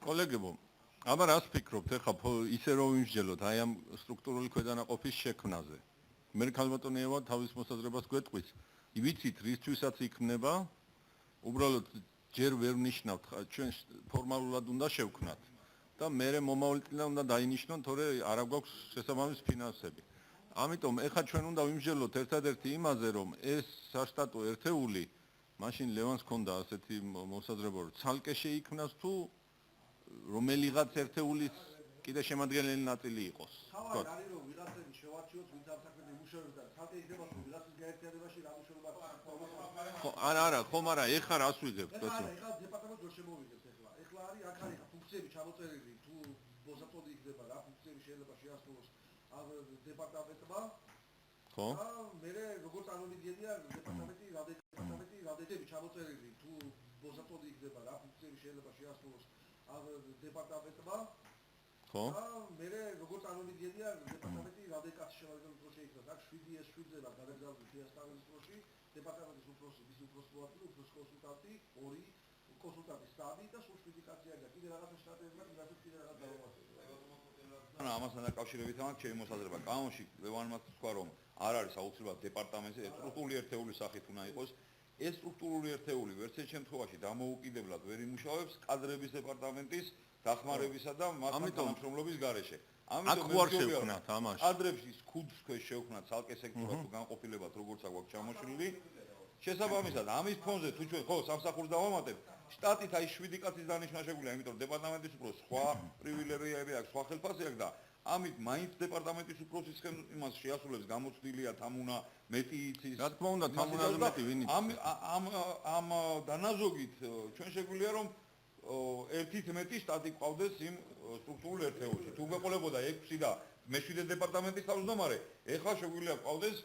კოლეგებო, აბა რას ფიქრობთ, ეხლა ისე რომ ვიმსჯელოთ აი ამ სტრუქტურული ქვედანაყოფის შექმნაზე. მე ქალბატონიევა თავის მოსაზრებას გვეტყვის. ვიცით რისთვისაც იქმნება, უბრალოდ ჯერ ვერ ნიშნავთ, ჩვენ ფორმალურად უნდა შევქმნათ და მე მომავალ წლიდან უნდა დაინიშნონ, თორე არ გვაქვს შესაბამის ფინანსები. ამიტომ ეხლა ჩვენ უნდა ვიმსჯელოთ ერთადერთი იმაზე, რომ ეს საშტატო ერთეული, მაშინ ლევანს ჰქონდა ასეთი მოსაზრება, რომ ცალკე შეიქმნას თუ რომელიღაც ერთეულის კიდე შემადგენელი ნაწილი იყოს. თავად არის რომ ვიღაცები შევარჩიოთ, ვინც ამ საქმეზე იმუშავებს და ცალკე იქნება თუ ვიღაცის გაერთიანებაში რა მუშაობა აქვს. ხო, არა, ხომ არა, ეხლა რას ვიგებთ, კაცო? ეხლა დეპარტამენტს ვერ შემოვიგებთ ეხლა. ეხლა არის აქ არის ფუნქციები ჩამოწერილი, თუ მოსაწოდი იქნება რა ფუნქციები შეიძლება შეასრულოს ამ დეპარტამენტმა. ხო? და მე როგორ წარმოვიდგენია დეპარტამენტი, რადეცები ჩამოწერილი, თუ მოსაწოდი იქნება რა ფუნქციები შეიძლება შეასრულოს ამ დეპარტამენტმა. ხო? და მე როგორ წარმოვიდგენია დეპარტამენტი რადიკალს შემოგვიდგენთ რო შეიძლება აქ 7-ის 7-ზე და გადაგზავნის დიასტავის პროში დეპარტამენტის უფროსი, ის უფროს მოადგილე, უფროს კონსულტანტი, 2 კონსულტანტის სტაბი და სულ 7 კაცი არის და კიდე რაღაცა შტატები მაქვს, რასაც კიდე რაღაც დავამატებია. ანუ ამასთან დაკავშირებით ამათ ჩემი მოსაზრება. კანონში ლევანმა თქვა რომ არ არის აუცილებლად დეპარტამენტი, სტრუქტურული ერთეულის სახით უნდა იყოს. ეს სტრუქტურული ერთეული ვერცერთ შემთხვევაში დამოუკიდებლად ვერ იმუშავებს კადრების დეპარტამენტის დახმარებისა და მათთან თანამშრომლობის გარეშე. ამიტომ არ შევქმნათ ამაში. კადრების ქუდის ქვეშ შევქმნათ ცალკე სექტორად თუ განყოფილებად როგორც აქვს ჩამოშლილი. შესაბამისად, ამის ფონზე თუ ჩვენ ხო სამსახურს დავამატებთ, შტატით აი 7 კაცის დანიშვნა შეგვიძლია, იმიტომ რომ დეპარტამენტის უფროს სხვა პრივილეგიები აქვს, სხვა ხელფასი აქვს და ამით მაინც დეპარტამენტის უფროსის იმას შეასრულებს გამოცდილია თამუნა მეტი იცის. რა თქმა უნდა, თამუნაზე მეტი ვინ იცის. ამ დანაზოგით ჩვენ შეგვიძლია რომ ერთით მეტი შტატი ყავდეს იმ სტრუქტურულ ერთეულში. თუ გვეყოლებოდა 6 და მე-7 დეპარტამენტის თავმჯდომარე, ეხლა შეგვიძლია ყავდეს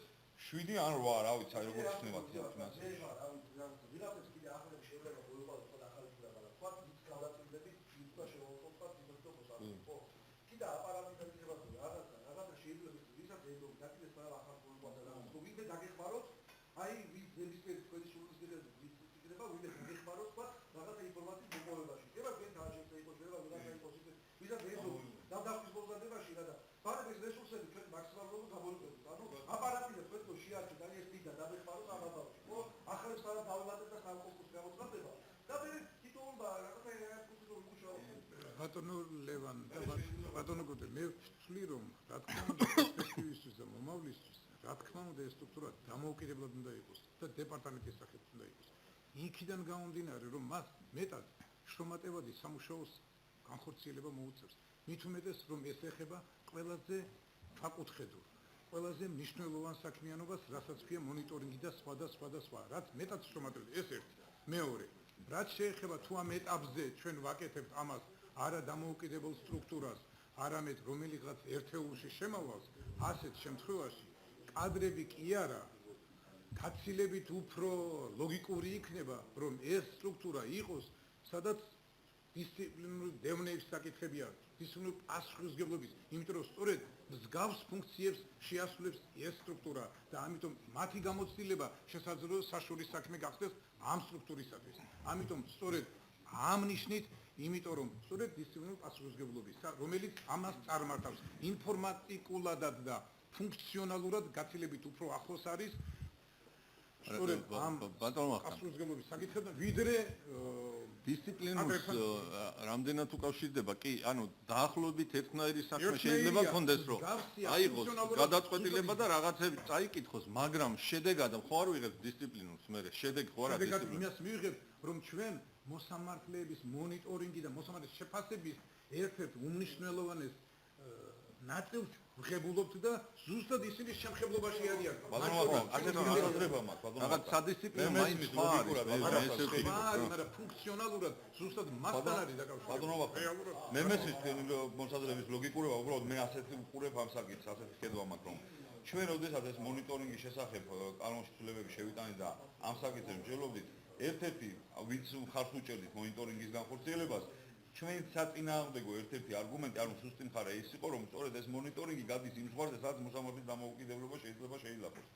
7 ან 8, რა ვიცი, აი როგორ ხსნებათ ფინანსები. ვიღაცებს კიდე ახალები შეიძლება მოიყვანოს სხვა ახალი ფიგურა, მაგრამ თქვა ის გავაწილდები, თვითონ შემოვიყვანოთ თვითონ ხო. კიდე აპარატი შეიძლება თუ რაღაცა შეიძლება ვისაც ეზო დაკიდეს ყველა ახალ მოიყვანოს და თუ ვინმე დაგეხმაროთ, აი ნებისმიერ თქვენი სურვილის იქნება, ვინმე დაგეხმაროთ თქვა რაღაცა ინფორმაციის მოპოვებაში. შეიძლება თქვენ თავშეცე იყოს, შეიძლება ვიღაცა იყოს ისე, ვისაც ეზო დავდახვის მოგზადებაში რა და ბარების რესურსები ჩვენ მაქსიმალურად გამოვიყენოთ. ანუ აპარატი და თქვენ შეარჩევთ და ეს დიდა დაგეხმაროთ ამ ამბავში. ხო, ახალებს არა დავუმატებთ და სამ კონკურსს გამოცხადდება. და მე თვითონ რაღაცა ერთ კულტურულ მუშაობს. ბატონო ლევან და ბატონო გოთე მე ვთვლი რომ რა თქმა უნდა პერსპექტივისთვის და მომავლისთვის რა თქმა უნდა ეს სტრუქტურა დამოუკიდებლად უნდა იყოს და დეპარტამენტის სახით უნდა იყოს. იქიდან გამომდინარე რომ მას მეტად შრომატევადი სამუშაოს განხორციელება მოუწევს. მით უმეტეს რომ ეს ეხება ყველაზე ფაკუთხედურ, ყველაზე მნიშვნელოვან საქმიანობას, რასაც ქვია მონიტორინგი და სხვა. რაც მეტად შრომატევადი ეს ერთი. მეორე, რაც შეეხება თუ ამ ეტაპზე ჩვენ ვაკეთებთ ამას არა დამოუკიდებელ სტრუქტურას, არამედ რომელიღაც ერთეულში შემავალს, ასეთ შემთხვევაში კადრები კი არა გაცილებით უფრო ლოგიკური იქნება, რომ ეს სტრუქტურა იყოს, სადაც დისციპლინური დევნების საკითხები აქვს, დისციპლინური პასუხისმგებლობის, იმიტომ რომ სწორედ მსგავს ფუნქციებს შეასრულებს ეს სტრუქტურა და ამიტომ მათი გამოცდილება შესაძლოა საშუალო საქმე გახდეს ამ სტრუქტურისათვის. ამიტომ სწორედ ამ ნიშნით, იმიტომ რომ სწორედ დისციპლინური პასუხისმგებლობის, რომელიც ამას წარმართავს, ინფორმატიკულადად და ფუნქციონალურად გაცილებით უფრო ახლოს არის სწორედ ამ პასუხისმგებლობის საკითხებთან, ვიდრე დისციპლინურს რამდენად უკავშირდება? კი, ანუ დაახლოებით ერთნაირი საქმე შეიძლება გქონდეს, რომ აიღოს გადაწყვეტილება და რაღაცები წაიკითხოს, მაგრამ შედეგად ხო არ ვიღებთ დისციპლინურს, მე შედეგი ხო არა დისციპლინური. იმას მივიღებთ, რომ ჩვენ მოსამართლეების მონიტორინგი და მოსამართლეების შეფასების ერთ-ერთ უმნიშვნელოვანეს ნაწილს ვღებულობთ და ზუსტად ისინი შემხებლობაში არიან. ბატონო, ასეთი მოსაზრება მაქვს, ბატონო. რაღაც სადისციპლინო მაინც სხვა არის, მაგრამ ფუნქციონალურად ზუსტად მასთან არის დაკავშირებული. ბატონო, მე მესმის თქვენი მოსაზრების ლოგიკურობა, უბრალოდ მე ასეთი უყურებ ამ საკითხს, ასეთი ხედვა მაქვს, რომ ჩვენ როდესაც ეს მონიტორინგის შესახებ კანონში ცვლილებები შევიტანეთ და ამ საკითხებს ვჯელობდით, ერთ-ერთი ვინც მხარს უჭერდით მონიტორინგის განხორციელებას, ჩვენ საწინააღმდეგო ერთ-ერთი არგუმენტი, ანუ სუსტი მხარე ის იყო, რომ სწორედ ეს მონიტორინგი გადის იმ ზღვარზე, სადაც მოსამართლის დამოუკიდებლობა შეიძლება შეილახოს.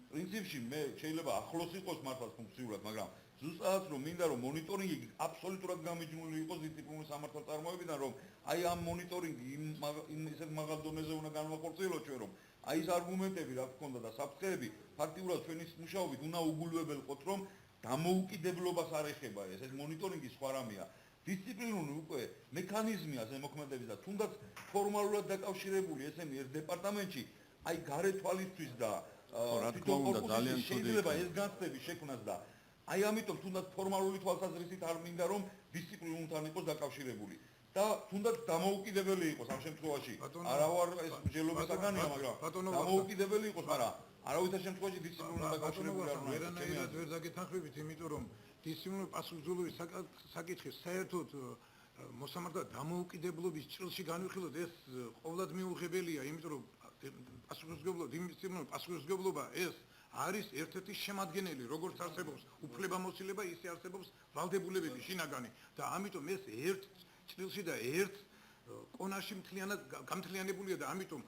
პრინციპში მე შეიძლება ახლოს იყოს მართლაც ფუნქციურად, მაგრამ ზუსტად რომ მინდა რომ მონიტორინგი აბსოლუტურად გამიჯნული იყოს დისციპლინური სამართალწარმოებიდან, რომ აი ამ მონიტორინგი იმ ისეთ მაღალ დონეზე უნდა განვახორციელოთ ჩვენ, რომ აი ეს არგუმენტები რა გქონდა და საფრთხეები ფაქტიურად ჩვენი მუშაობით უნდა უგულებელყოთ, რომ დამოუკიდებლობას არ ეხება ეს მონიტორინგი სხვა რამეა. დისციპლინური უკვე მექანიზმია ზემოქმედების და თუნდაც ფორმალურად დაკავშირებული ესენი ერთ დეპარტამენტში აი გარე თვალისთვის და თვითონ კორპუსში შეიძლება ეს განცდები შექმნას და აი ამიტომ თუნდაც ფორმალური თვალსაზრისით არ მინდა რომ დისციპლინურთან იყოს დაკავშირებული და თუნდაც დამოუკიდებელი იყოს ამ შემთხვევაში არა ვარ ეს მსჯელობის საგანია მაგრამ დამოუკიდებელი იყოს მაგრამ არავითარ შემთხვევაში დისციპლინურთან დაკავშირებული არ უნდა იყოს ვერანაირად ვერ დაგეთანხმებით იმიტომ რომ დისციპლინური პასუხისმგებლობის საკითხი საერთოდ მოსამართლე დამოუკიდებლობის ჭრილში განვიხილოთ ეს ყოვლად მიუღებელია იმიტომ რომ დისციპლინური პასუხისმგებლობა ეს არის ერთ-ერთი შემადგენელი როგორც არსებობს უფლებამოსილება ისე არსებობს ვალდებულებები შინაგანი და ამიტომ ეს ერთ ჭრილში და ერთ კონაში მთლიანად გამთლიანებულია და ამიტომ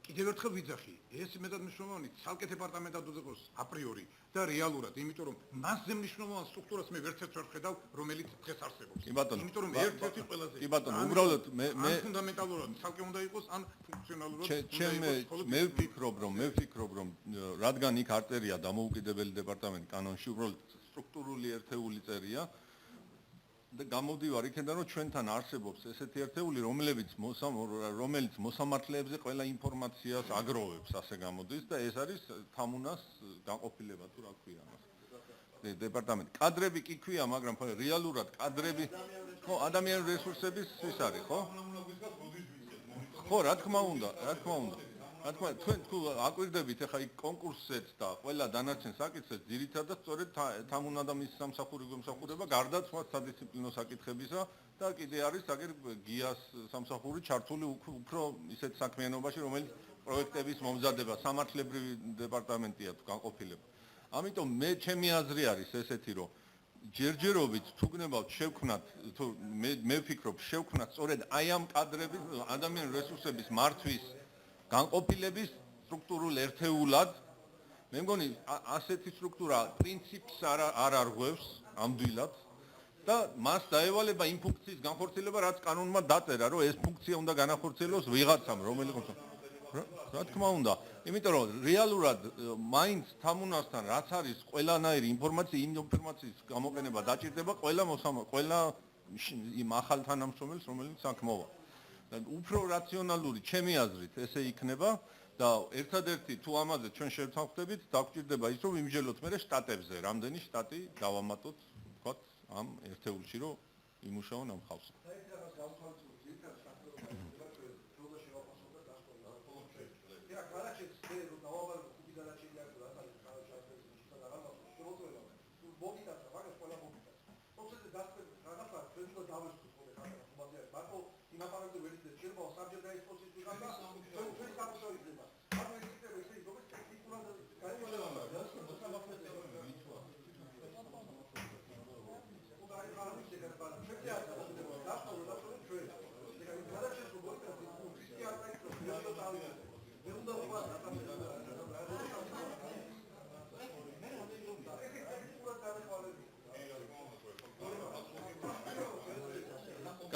კიდევ ერთხელ ვიძახი ეს მეტად მნიშვნელოვანი ცალკე დეპარტამენტად უნდა იყოს აპრიორი და რეალურად იმიტომ რომ მასზე მნიშვნელოვან სტრუქტურას მე ვერცერთს ვერ ხედავ რომელიც დღეს არსებობს იმიტომ რომ ერთ-ერთი ყველაზე კი ბატონო უბრალოდ მე ფუნდამენტალურად ცალკე უნდა იყოს ან ფუნქციონალურად მე ვფიქრობ რომ რადგან იქ არტერია დამოუკიდებელი დეპარტამენტი კანონში უბრალოდ სტრუქტურული ერთეული წერია და გამოდივარ იქიდან რომ ჩვენთან არსებობს ესეთი ერთეული რომელიც მოსამართლეებზე ყველა ინფორმაციას აგროვებს ასე გამოდის და ეს არის თამუნას განყოფილება თუ რა ქვია ამას დეპარტამენტი კადრები კი ქვია მაგრამ რეალურად კადრები ხო ადამიანური რესურსების ის არის ხო რა თქმა უნდა თქვენ თუ აკვირდებით ახლა იქ კონკურსებს და ყველა დანარჩენ საკითხებს ძირითადად სწორედ თამუნა და მის სამსახურება გარდა სხვა სადისციპლინო საკითხებისა და კიდე არის აგერ გიას სამსახური ჩართული უფრო ისეთ საქმიანობაში რომელიც პროექტების მომზადება სამართლებრივი დეპარტამენტია თუ განყოფილება ამიტომ ჩემი აზრი არის ესეთი რომ ჯერჯერობით თუ გნებავთ შევქმნათ თუ მე ვფიქრობ შევქმნათ სწორედ აი ამ კადრების ადამიანური რესურსების მართვის განყოფილების სტრუქტურულ ერთეულად მე მგონი ასეთი სტრუქტურა პრინციპს არ არღვევს ამდვილად და მას დაევალება იმ ფუნქციის განხორციელება რაც კანონმა დაწერა რომ ეს ფუნქცია უნდა განახორციელოს ვიღაცამ რომელიც რა თქმა უნდა იმიტომ რომ რეალურად მაინც თამუნასთან რაც არის ყველანაირი ინფორმაცია იმ ინფორმაციის გამოყენება დაჭირდება ყველა იმ ახალ თანამშრომელს რომელიც საქმოა უფრო რაციონალური ჩემი აზრით ესე იქნება და ერთადერთი თუ ამაზე ჩვენ შევთანხმდებით დაგვჭირდება ის რომ იმჯელოთ მე შტატებზე რამდენი შტატი დავამატოთ ვთქვათ ამ ერთეულში რომ იმუშაონ ამ ხალხს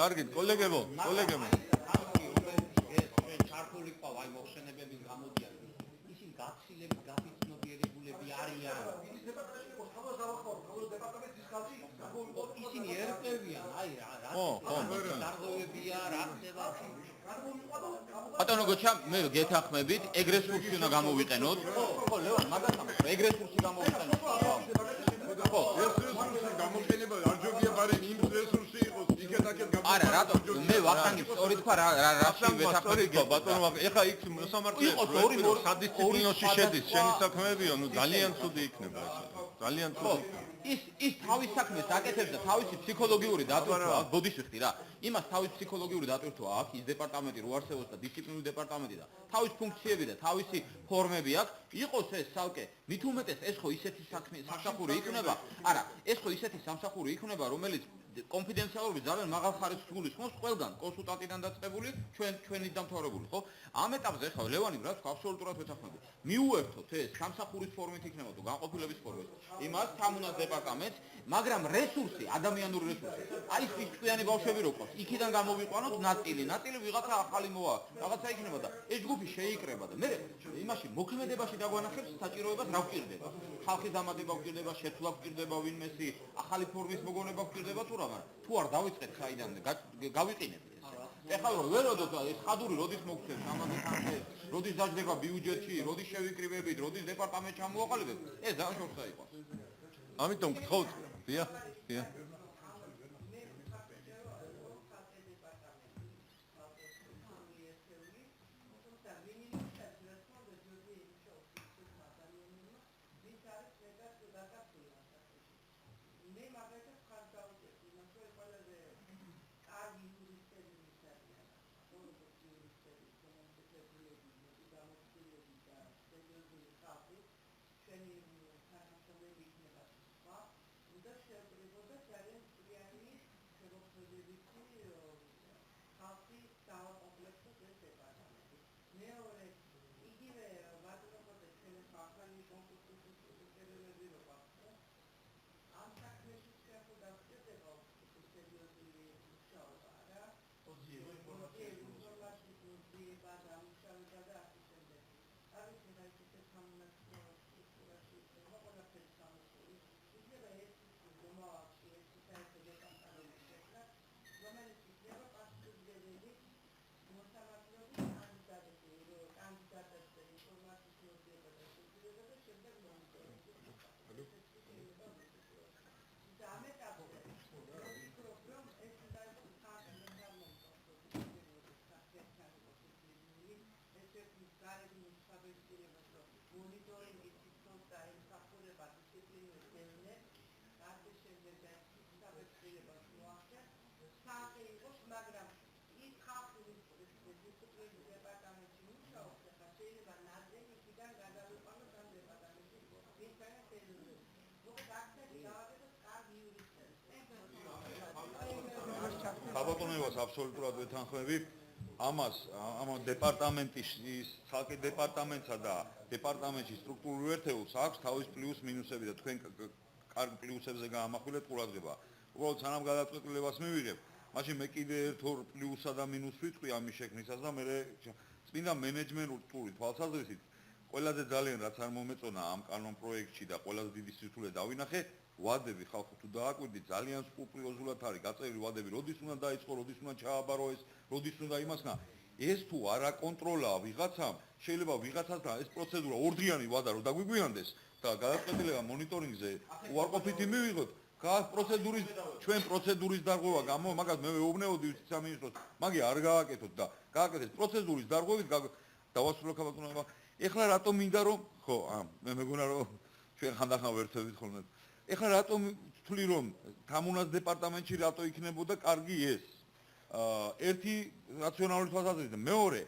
კარგით კოლეგებო ჩართული ყავ აი მოხსენებების გამოდიან ისინი გაცილებით გაფიცნობიერებულები არიან ისინი ერთევიან აი რა დარღვევებია რა ხდება ბატონო გოჩა მე გეთანხმებით ეგრეს კურსი უნდა გამოვიყენოთ ხო ლევან მაგათამ ეგრეს კურსი გამოვიყენოთ ხო ეს რესურსი გამოყენება არ ჯობია ბარემ იმ რესურსი იყოს იქეთაკეთ არა რატო მე ვახანგებ სწორი თქვა რა ვეთანხმებით ბატონო ეხა იქ მოსამართლე სადისციპლინოში შედის შენი საქმეებიო ნუ ძალიან ცუდი იქნება ეს ძალიან ცუდი ის თავის საქმეს აკეთებს და თავისი ფსიქოლოგიური დატვირთვა აქვს ბოდიშვიხტი რა იმას თავის ფსიქოლოგიური დატვირთვა აქვს ის დეპარტამენტი რო არსებობს და დისციპლინური დეპარტამენტი და თავის ფუნქციები და თავისი ფორმები აქვს იყოს ეს ცალკე მით უმეტეს ეს ხო ისეთი სამსახური იქნება არა ეს ხო ისეთი სამსახური იქნება რომელიც კონფიდენციალურობის ძალიან მაღალ ხარისხს გულისხმობს ყველგან, კონსულტანტიდან დაწყებული, ჩვენით დამთავრებული, ხო? ამ ეტაპზე ხა ლევანი რაც აბსოლუტურად ვეთანხმები. მიუერთოთ ეს სამსახურის ფორმით იქნება თუ განყოფილების ფორმით. იმას თამუნას დეპარტამენტს, მაგრამ რესურსი, ადამიანური რესურსი. აი ის ჭკვიანი ბავშვები რო ყავს, იქიდან გამოვიყვანოთ ნაწილი ვიღაცა ახალი მოვა, რაღაცა იქნება და ეს ჯგუფი შეიკრება და მე იმაში მოქმედებაში დაგვანახებს საჭიროებას რა გვჭირდება. ხალხის დამატება გვჭირდება, შეცვლა გვჭირდება ვინმესი, ახალი ფორმის მოგონება გვჭირდება თუ რა, მაგრამ თუ არ დავიწყეთ საიდან გავიყინებით ეს. ეხლა რომ ვეროდოთ ეს ხადური როდის მოგცემს ამაზე თანხე, როდის დაждდება ბიუჯეტში, როდის შევიკრიბებით, როდის დეპარტამენტში ამოვაყალიბებთ, ეს ძალიან შორსა იყო. ამიტომ გთხოვთ, დიახ, დიახ. საბატონოებას აბსოლუტურად ვეთანხმები. ამას ამ დეპარტამენტის ცალკე დეპარტამენტსა და დეპარტამენტის სტრუქტურულ ერთეულს აქვს თავის პლუს მინუსები და თქვენ კარგ პლუსებზე გაამახვილეთ ყურადღება. უბრალოდ სანამ გადაწყვეტილებას მივიღებ, მაშინ მე კიდე ერთ ორ პლუსსა და მინუსს ვიტყვი ამის შექმნისას და მე წმინდა მენეჯმენტური თვალსაზრისით ყველაზე ძალიან რაც არ მომეწონა ამ კანონ პროექტში და ყველაზე დიდი სირთულე დავინახე ვადები ხალხო თუ დააკვირდით ძალიან სკრუპულოზულად არის გაწერილი ვადები, როდის უნდა დაიწყო, როდის უნდა ჩააბარო ეს, როდის უნდა იმასნა. ეს თუ არ აკონტროლაა ვიღაცამ, შეიძლება ვიღაცასთან ეს პროცედურა ორდღიანი ვადა რომ დაგვიგვიანდეს და გადაწყვეტილება მონიტორინგზე უარყოფითი მივიღოთ. ჩვენ პროცედურის დარღვევა გამო მაგას მე ვეუბნებოდი სამინისტროს, მაგი არ გააკეთოთ და გააკეთეთ პროცედურის დარღვევით დავასრულო ქალბატონობა. ეხლა რატომ მინდა რომ ხო, მე მეგონა რომ ჩვენ ხანდახან ვერთვებით ხოლმე. ეხლა რატომ ვთვლი რომ თამუნას დეპარტამენტში რატო იქნებოდა კარგი ეს? ერთი რაციონალური თვალსაზრისით, მეორე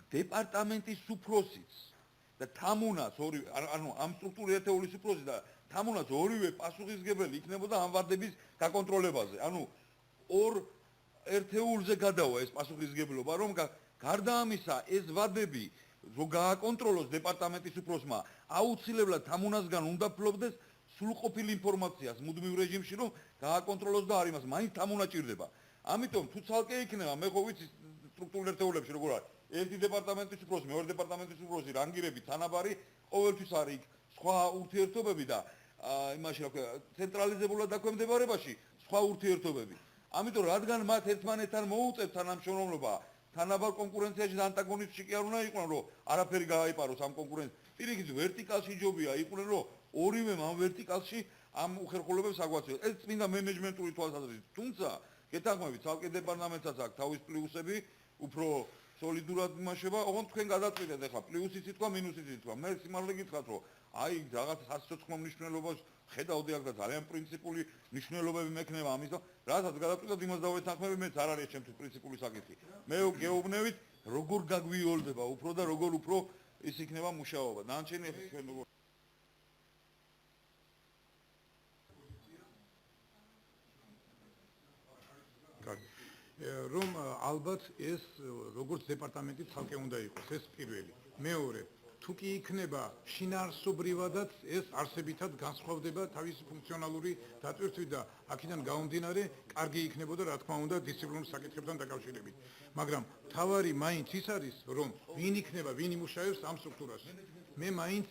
დეპარტამენტის უფროსიც და თამუნას ორი ანუ ამ სტრუქტურულ ერთეულის უფროსი და თამუნას ორივე პასუხისმგებელი იქნებოდა ამ ვადების გაკონტროლებაზე. ანუ ორ ერთეულზე გადავა ეს პასუხისმგებლობა, რომ გარდა ამისა ეს ვადები რო გააკონტროლოს დეპარტამენტის უფროსმა, აუცილებლად თამუნასგან უნდა ფლობდეს სრულყოფილი ინფორმაციას მუდმივ რეჟიმში, რომ გააკონტროლოს და არ იმას, მაინც თამუნა ჭირდება. ამიტომ თუ ცალკე იქნება, მე ხო ვიცი სტრუქტურულ ერთეულებში როგორ არის. ერთი დეპარტამენტის უფროსი, მეორე დეპარტამენტის უფროსი, რანგირები, თანაბარი, ყოველთვის არის იქ სხვა ურთიერთობები და იმაში რა ქვია, ცენტრალიზებულად დაქვემდებარებაში სხვა ურთიერთობები. ამიტომ რადგან მათ ერთმანეთთან მოუწევთ თანამშრომლობა, თანაბარ კონკურენციაში და ანტაგონისტში კი არ უნდა იყვნენ, რომ არაფერი გააიპაროს ამ კონკურენციას. პირიქით ვერტიკალში ჯობია იყვნენ, რომ ორივემ ამ ვერტიკალში ამ უხერხულებებს აგვაცილოს. ეს წმინდა მენეჯმენტური თვალსაზრისით. თუმცა გეთანხმებით, ცალკე დეპარტამენტსაც აქვს თავის პლუსები, უფრო სოლიდურად იმაშება, ოღონდ თქვენ გადაწყვეტეთ ახლა პლუსიც ითქვა, მინუსიც ითქვა. მე სიმართლე გითხრათ, რომ აი რაღაც სასიცოცხლო მნიშვნელობას ხედავდი აქ და ძალიან პრინციპული მნიშვნელობები მექნება ამის და რასაც გადაწყვეტეთ იმას დავეთანხმები, მეც არ არის ჩემთვის პრინციპული საკითხი. მე გეუბნებით, როგორ გაგვიოლდება უფრო და როგორ უფრო ის იქნება მუშაობა. დანარჩენი თქვენ როგორ რომ ალბათ ეს როგორც დეპარტამენტი თალკე უნდა იყოს ეს პირველი. მეორე, თუ კი იქნება შინაარსობრივადაც ეს არსებითად განსხვავდება თავისი ფუნქციონალური დატვირთვით და აქედან გამომდინარე კარგი იქნებოდა რა თქმა უნდა დისციპლინურ საკითხებთან დაკავშირებით. მაგრამ თავარი მაინც ის არის რომ ვინ იქნება, ვინ იმუშავებს ამ სტრუქტურაში. მე მაინც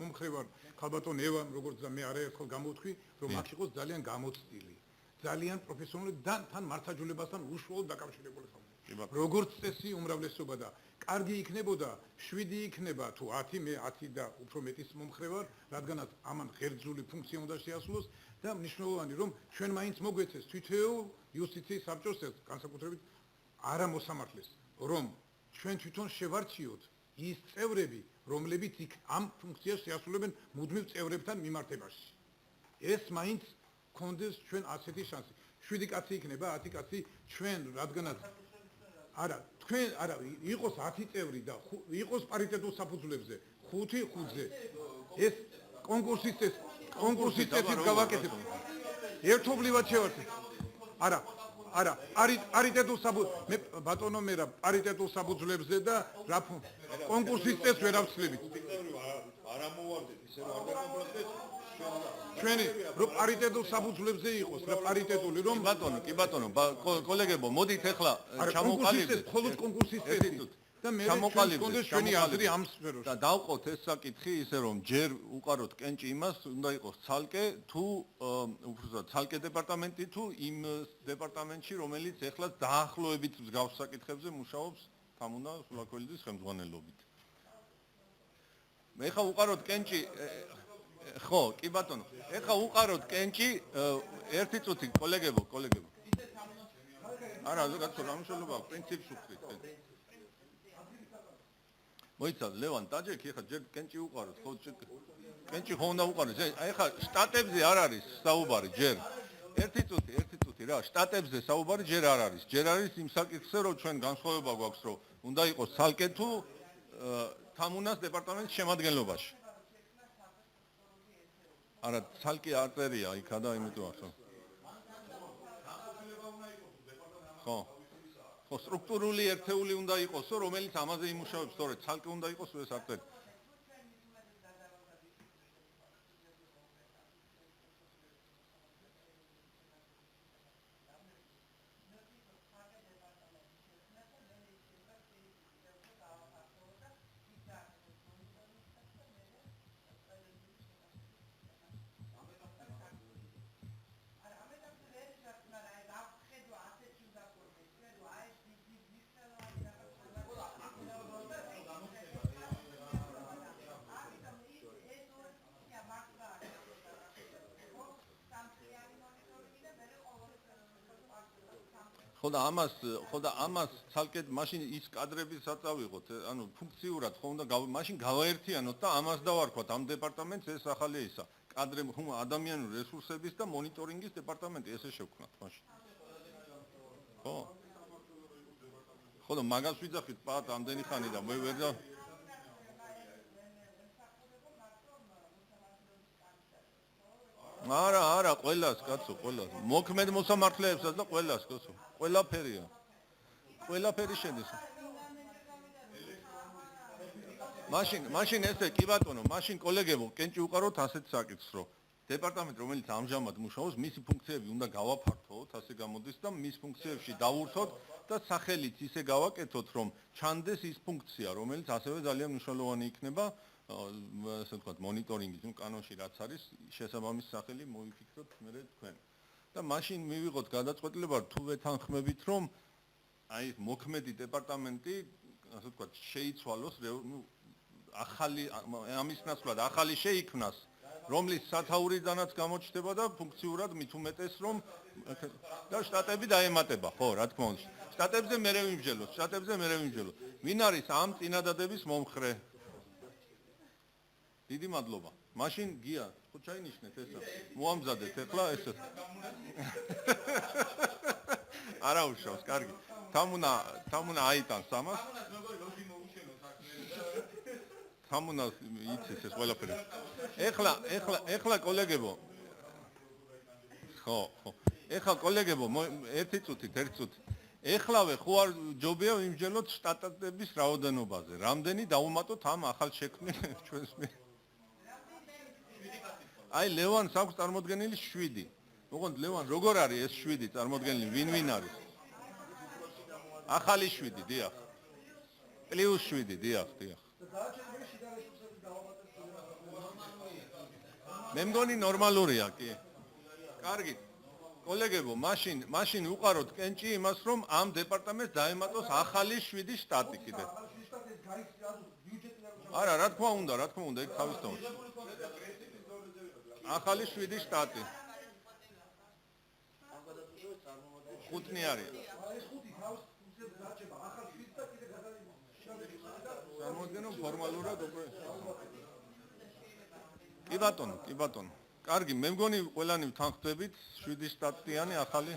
მომხრე ვარ ქალბატონ ევამ როგორც და მე არაერთხელ გამოვთქვი რომ აქ იყოს ძალიან გამოცდილი. ძალიან პროფესიონალი და თან მართლმსაჯულებასთან უშუალოდ დაკავშირებული ხომ. როგორც წესი უმრავლესობა და კარგი იქნებოდა 7 იქნება თუ 10 მე 10 და უფრო მეტის მომხრე ვარ, რადგანაც ამან ღერძული ფუნქცია უნდა შეასრულოს და მნიშვნელოვანი რომ ჩვენ მაინც მოგვეცეს თვითეულ იუსტიციის საბჭოს ეს განსაკუთრებით არა მოსამართლეს რომ ჩვენ თვითონ შევარჩიოთ ის წევრები რომლებიც იქ ამ ფუნქციას შეასრულებენ მუდმივ წევრებთან მიმართებაში. ეს მაინც კონდეს ჩვენ ასეთი შანსი. 7 კაცი იქნება, 10 კაცი ჩვენ რადგანაც არა, თქვენ არა იყოს 10 წევრი და იყოს პარიტეტულ საფუძვლებზე, 5-5-ზე. ეს კონკურსის წესით გავაკეთებ. ერთობლივად შევარჩევ. არა, პარიტეტულ მე ბატონო მერა პარიტეტულ საფუძვლებზე და რა კონკურსის წესს ვერ ავცლებით. არ ამოვარდეთ, ისე რომ არ დაკომპლექტეთ. ჩვენი რომ პარიტეტულ საფუძვლებზე იყოს რა პარიტეტული რომ კი ბატონო კოლეგებო მოდით ახლა ჩამოყალიბდეთ მხოლოდ კონკურსის წესით და მე ჩამოყალიბდეთ ჩვენი აზრი ამ სფეროში და დავყოთ ეს საკითხი ისე რომ ჯერ უყაროთ კენჭი იმას უნდა იყოს ცალკე თუ უბრალოდ ცალკე დეპარტამენტი თუ იმ დეპარტამენტში რომელიც ახლა დაახლოებით მსგავს საკითხებზე მუშაობს თამუნა სულაქველიძის ხელმძღვანელობით მე ხა უყაროთ კენჭი ხო, კი ბატონო. ეხლა უყაროთ კენჭი ერთი წუთი კოლეგებო. არა, ზოგადად რა მნიშვნელობა აქვს პრინციპს უხდით. მოიცადე ლევან ტაჯიკი ეხლა ჯერ კენჭი უყაროთ, ხო კენჭი ხო უნდა უყაროს. აი ეხლა შტატებზე არ არის საუბარი ჯერ. ერთი წუთი რა, შტატებზე საუბარი ჯერ არ არის. ჯერ არის იმ საკითხზე რომ ჩვენ განსხვავება გვაქვს რომ უნდა იყოს ცალკე თუ თამუნას დეპარტამენტის შემადგენლობაში. არა, ცალკე არტერია იქა და იმიტომ ახლა. ხო, სტრუქტურული ერთეული უნდა იყოსო, რომელიც ამაზე იმუშავებს, სწორედ ცალკე უნდა იყოს ეს არტერი. ხო და ამას ცალკე მაშინ ის კადრები საწავიღოთ, ანუ ფუნქციურად ხო უნდა მაშინ გავაერთიანოთ და ამას დავარქვათ ამ დეპარტამენტს ეს ახალია ისა. კადრები ადამიანური რესურსების და მონიტორინგის დეპარტამენტი ესე შევქმნათ მაშინ. ხო და მაგას ვიძახით პატ ამდენი ხანი და მე ვერ და არა, ყველას კაცო, ყველას. მოქმედ მოსამართლეებსაც და ყველას კაცო. ყველაფერია. ყველაფერი შედის. მაშინ ესე კი ბატონო, მაშინ კოლეგებო, კენჭი უყაროთ ასეთ საკითხს, რომ დეპარტამენტი რომელიც ამჟამად მუშაობს, მისი ფუნქციები უნდა გავაფართოვოთ, ასე გამოდის და მის ფუნქციებში დავურთოთ და სახელით ისე გავაკეთოთ, რომ ჩანდეს ის ფუნქცია, რომელიც ასევე ძალიან მნიშვნელოვანი იქნება ასე ვთქვათ, მონიტორინგის კანონში რაც არის, შესაბამის სახელი მოიფიქროთ მე თქვენ. და მაშინ მივიღოთ გადაწყვეტილება თუ ვეთანხმებით, რომ აი მოქმედი დეპარტამენტი, ასე ვთქვათ, შეიცვალოს, ახალი ამის ნაცვლად ახალი შეიქმნას, რომლის სათაურიდანაც გამოჩნდება და ფუნქციურად მით უმეტეს რომ და შტატები დაემატება, ხო, რა თქმა უნდა. შტატებზე მე ვიმსჯელოთ. ვინ არის ამ წინადადების მომხრე? დიდი მადლობა. მაშინ გია, ხო ჩაინიშნეთ ესა. მოამზადეთ ახლა ესე. არა უშავს, კარგი. თამუნა აიტანს ამას. თამუნა იცის ეს ყველაფერი. ეხლა კოლეგებო. ხო. ეხლა კოლეგებო, ერთი წუთი. ეხლავე ხო არ ჯობია ვიმსჯელოთ შტატების რაოდენობაზე. რამდენი დავუმატოთ ამ ახალ შექმნილ ჩვენს მიერ. აი ლევანს აქვს წარმოდგენილი 7. ოღონდ ლევან როგორ არის ეს 7 წარმოდგენილი? ვინ არის? ახალი 7, დიახ. პლუს 7, დიახ. მე მგონი ნორმალურია, კი. კარგი. კოლეგებო, მაშინ უყაროთ კენჭი იმას, რომ ამ დეპარტამენტს დაემატოს ახალი 7 შტატი კიდე. არა, რა თქმა უნდა, ეგ თავისთავად. ახალი 7 შტატი. ხუთნი არის. წარმოადგენო ფორმალურად უკვე. კი ბატონო. კარგი, მე მგონი ყველანი ვთანხმდებით 7 შტატიანი ახალი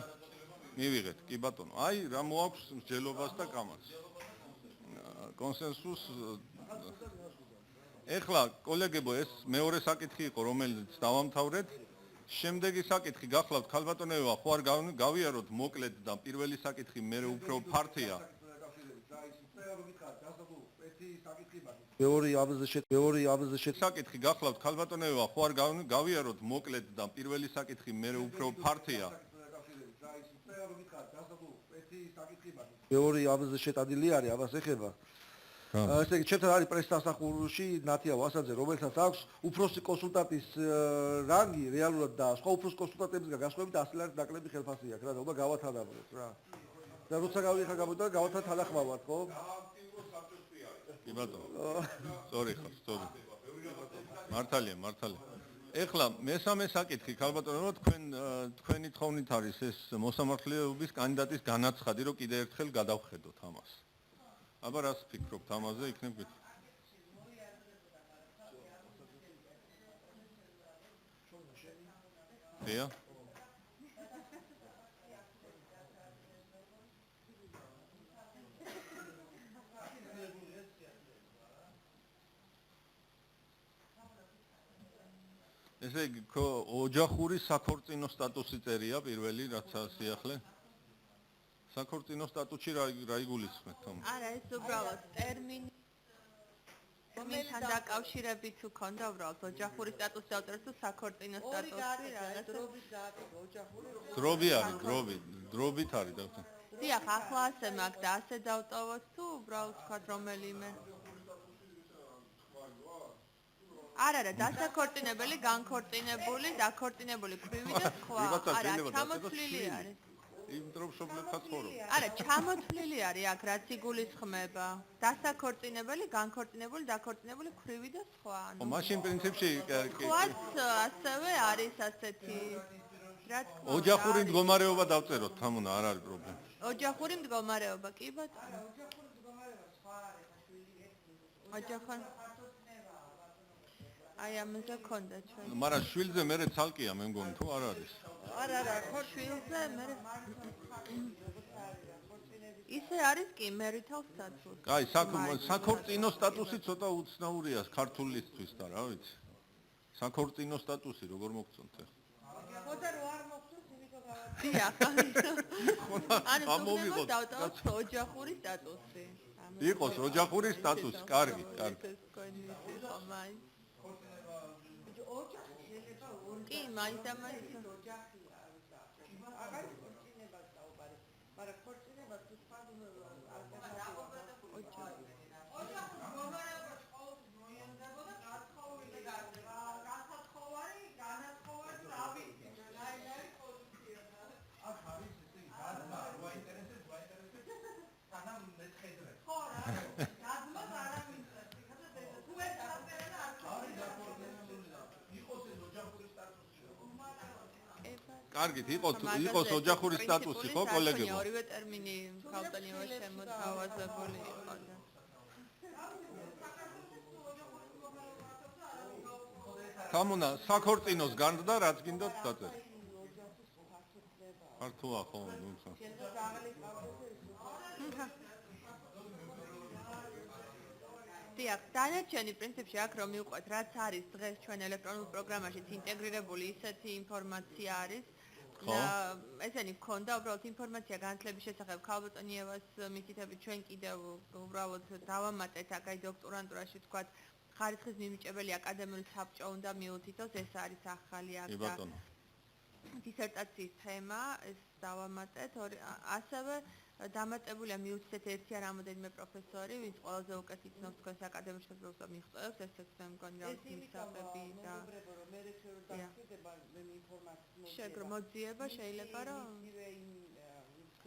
მივიღეთ. კი ბატონო. აი რა მოაქვს მსჯელობას და კამათს. კონსენსუს. ეხლა კოლეგებო, ეს მეორე საკითხი იყო, რომელიც დავამთავრეთ. შემდეგი საკითხი გახლავთ ქალბატონებო, ხო არ გავიაროთ მოკლედ და პირველი საკითხი მე უფრო ფართია. მეორე ამაზე საკითხი გახლავთ ქალბატონებო, ხო არ გავიაროთ მოკლედ და პირველი საკითხი მე უფრო ფართია. მეორე ამაზე შეტანილი არის, ამას ეხება. ესე იგი, ჩემთან არის პრესდასახურში ნათია ვასაძე, რომელსაც აქვს უფროსი კონსულტანტის რანგი რეალურად და სხვა უფროს კონსულტანტებისგან განსხვავებით 100 ლარი ნაკლები ხელფასი აქვს, რა და უნდა გავათანაბროთ რა. და როცა გავიხარ გამოდა გავათან თანახმავად, ხო? კი ბატონო. სწორი. მართალია. ეხლა მესამე საკითხი ქალბატონო, თქვენი თხოვნით არის ეს მოსამართლეობის კანდიდატის განაცხადი, რომ კიდე ერთხელ გადავხედოთ ამას. აბა რას ფიქრობთ ამაზე, იქნებ გითხრათ. დია? ესე იგი, ოჯახური საქორწინო სტატუსი წერია პირველი, რაც სიახლე. საქორწინო სტატუსში რა იგულისხმეთ თომ? არა, ეს უბრალოდ ტერმინი რომელთან დაკავშირებით უქონდა უბრალოდ ოჯახური სტატუსი დავწეროთ თუ საქორწინო სტატუსი რაღაც დრობი არის, დრობით არის და დიახ, ახლა ასე მაგ და ასე დავტოვოთ თუ უბრალოდ ვთქვათ რომელიმე არა, დასაქორწინებელი, განქორწინებული, დაქორწინებული, ქვრივი და სხვა. არა, ჩამოთვლილი არის. იმიტომ შობლებთან ცხოვრობ. არა, ჩამოთვლილი არის აქ რაც იგულისხმება. დასაქორწინებელი, განქორწინებული, დაქორწინებული, ქვრივი და სხვა. ო, მაშინ პრინციპში სხვაც ასევე არის ასეთი. რა თქმა უნდა. ოჯახური მდგომარეობა დავწეროთ, თამუნა, არ არის პრობლემა. ოჯახური მდგომარეობა, კი ბატონო. ოჯახური აი ამაზე ქონდა ჩვენ. მაგრამ შვილზე მერე ცალკეა მე მგონი თუ არ არის? არა, შვილზე მე ისე არის კი მერიtal status. აი, საქორწინო სტატუსი ცოტა უცნაურია ქართულისთვის და რა ვიცი. საქორწინო სტატუსი როგორ მოგწონთ ახლა? ხოდა რო არ მოგწონთ, იმიტომ გავაკეთე. ანუ მოვიღოთ დავტოვოთ ოჯახური სტატუსი. იყოს ოჯახური სტატუსი, კარგი. კი, მაინც ამას კარგით, იყოს ოჯახური სტატუსი, ხო, კოლეგებო? ორივე ტერმინი ქალბატონიო შემოთავაზებული იყო და თამუნა, საქორწინოს გარდა რაც გინდათ დაწერთ. ქართუა ხო, ნუცა. დიახ, დანარჩენი პრინციპში აქ რომ მივყვეთ, რაც არის დღეს ჩვენ ელექტრონულ პროგრამაშიც ინტეგრირებული ისეთი ინფორმაცია არის, ხო. ესენი გქონდა უბრალოდ ინფორმაცია განათლების შესახებ ქალბატონიევას მითითებით ჩვენ კიდევ უბრალოდ დავამატეთ აქ აი დოქტორანტურაში ვთქვათ ხარისხის მიმიჭებელი აკადემიური საბჭო უნდა მიუთითოს ეს არის ახალი აქ კი და ბატონო. დისერტაციის თემა ეს დავამატეთ ასევე დამატებულია მიუთითეთ ერთი ან რამოდენიმე პროფესორი ვინც ყველაზე უკეთ იცნობს თქვენს აკადემიურ შესაძლებლობას და მიიღწევს ესეც მე მგონი რა ვიცი მისაღები და შეგრმოძიება შეიძლება რომ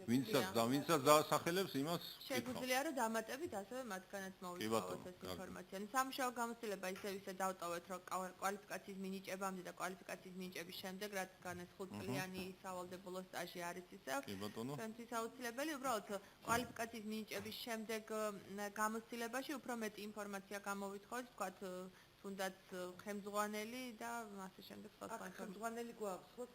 ვინცაც დაასახელებს იმას შეგვიძლია რომ დამატებით ასევე მათგანაც მოვიწყოთ ეს ინფორმაცია. სამუშაო გამოცდილება ისევ ისე დავტოვეთ რომ კვალიფიკაციის მინიჭებამდე და კვალიფიკაციის მინიჭების შემდეგ რადგან ეს 5 წლიანი სავალდებულო სტაჟი არის ისევ ჩვენთვის აუცილებელი უბრალოდ კვალიფიკაციის მინიჭების შემდეგ გამოცდილებაში უფრო მეტი ინფორმაცია გამოვითხოვოთ თქვათ თუნდაც ხელმძღვანელი და ასე შემდეგ სხვა ხელმძღვანელი გვაქვს ხო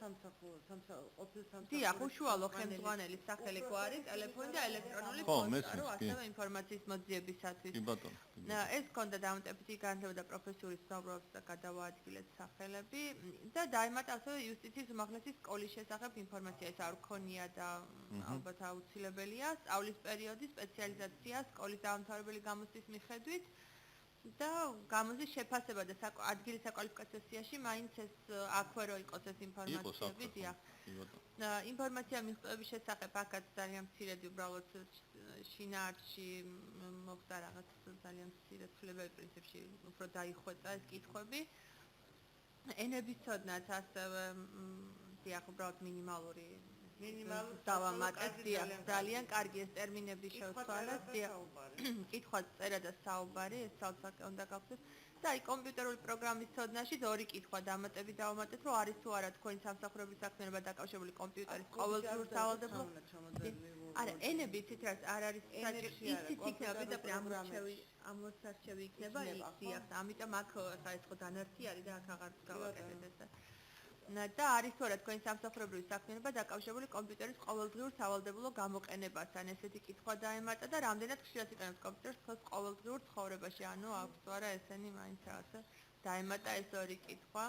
ყოფილ სამსახურში დიახ უშუალო ხელმძღვანელის სახელი გვარი ტელეფონი და ელექტრონული პოსტა რომ ასევე ინფორმაციის მოძიებისათვის კი ბატონო ეს ქონდა დამატებითი განათლება და პროფესიული სწავლების და გადავაადგილეთ სახელები და დაემატა ასევე იუსტიციის უმაღლესი სკოლის შესახებ ინფორმაცია ეს არ გქონია და ალბათ აუცილებელია სწავლის პერიოდი სპეციალიზაცია სკოლის დაამთავრებელი გამოცდის მიხედვით და გამოზის შეფასება და ადგილი საკვალიფიკაციო სიაში მაინც ეს აქვე რო იყოს ეს ინფორმაციები დიახ ინფორმაცია მიღწევების შესახებ აქაც ძალიან მცირედი უბრალოდ შინაარსში მოხდა რაღაც ძალიან მცირე ცვლილებები პრინციპში უფრო დაიხვეწა ეს კითხვები ენების ცოდნაც ასევე დიახ უბრალოდ მინიმალური დავამატეთ დიახ ძალიან კარგი ეს ტერმინების შევცვალეთ დიახ კითხვას წერა და საუბარი ეს ცალ-ცალკე უნდა გავხსნათ და აი კომპიუტერული პროგრამის ცოდნაშიც ორი კითხვა დამატებით დავამატეთ რომ არის თუ არა თქვენი სამსახურების საქმიანობა დაკავშირებული კომპიუტერის ყოველდღიურ სავალდებულო არა ენები იცით რა არ არის საჭირო ისიც იქნება პირდაპირ ამოსარჩევი იქნება იქ დიახ ამიტომ აქ ხა ეს ხო დანართი არის და აქ აღარ გავაკეთეთ ეს და არის თუ არა თქვენი სამსახურებრივი საქმიანობა დაკავშირებული კომპიუტერის ყოველდღიურ სავალდებულო გამოყენებასთან ესეთი კითხვა დაემატა და რამდენად ხშირად იყენებთ კომპიუტერს თქვენს ყოველდღიურ ცხოვრებაში ანუ აქვს თუ არა ესენი მაინც რაღაცა დაემატა ეს ორი კითხვა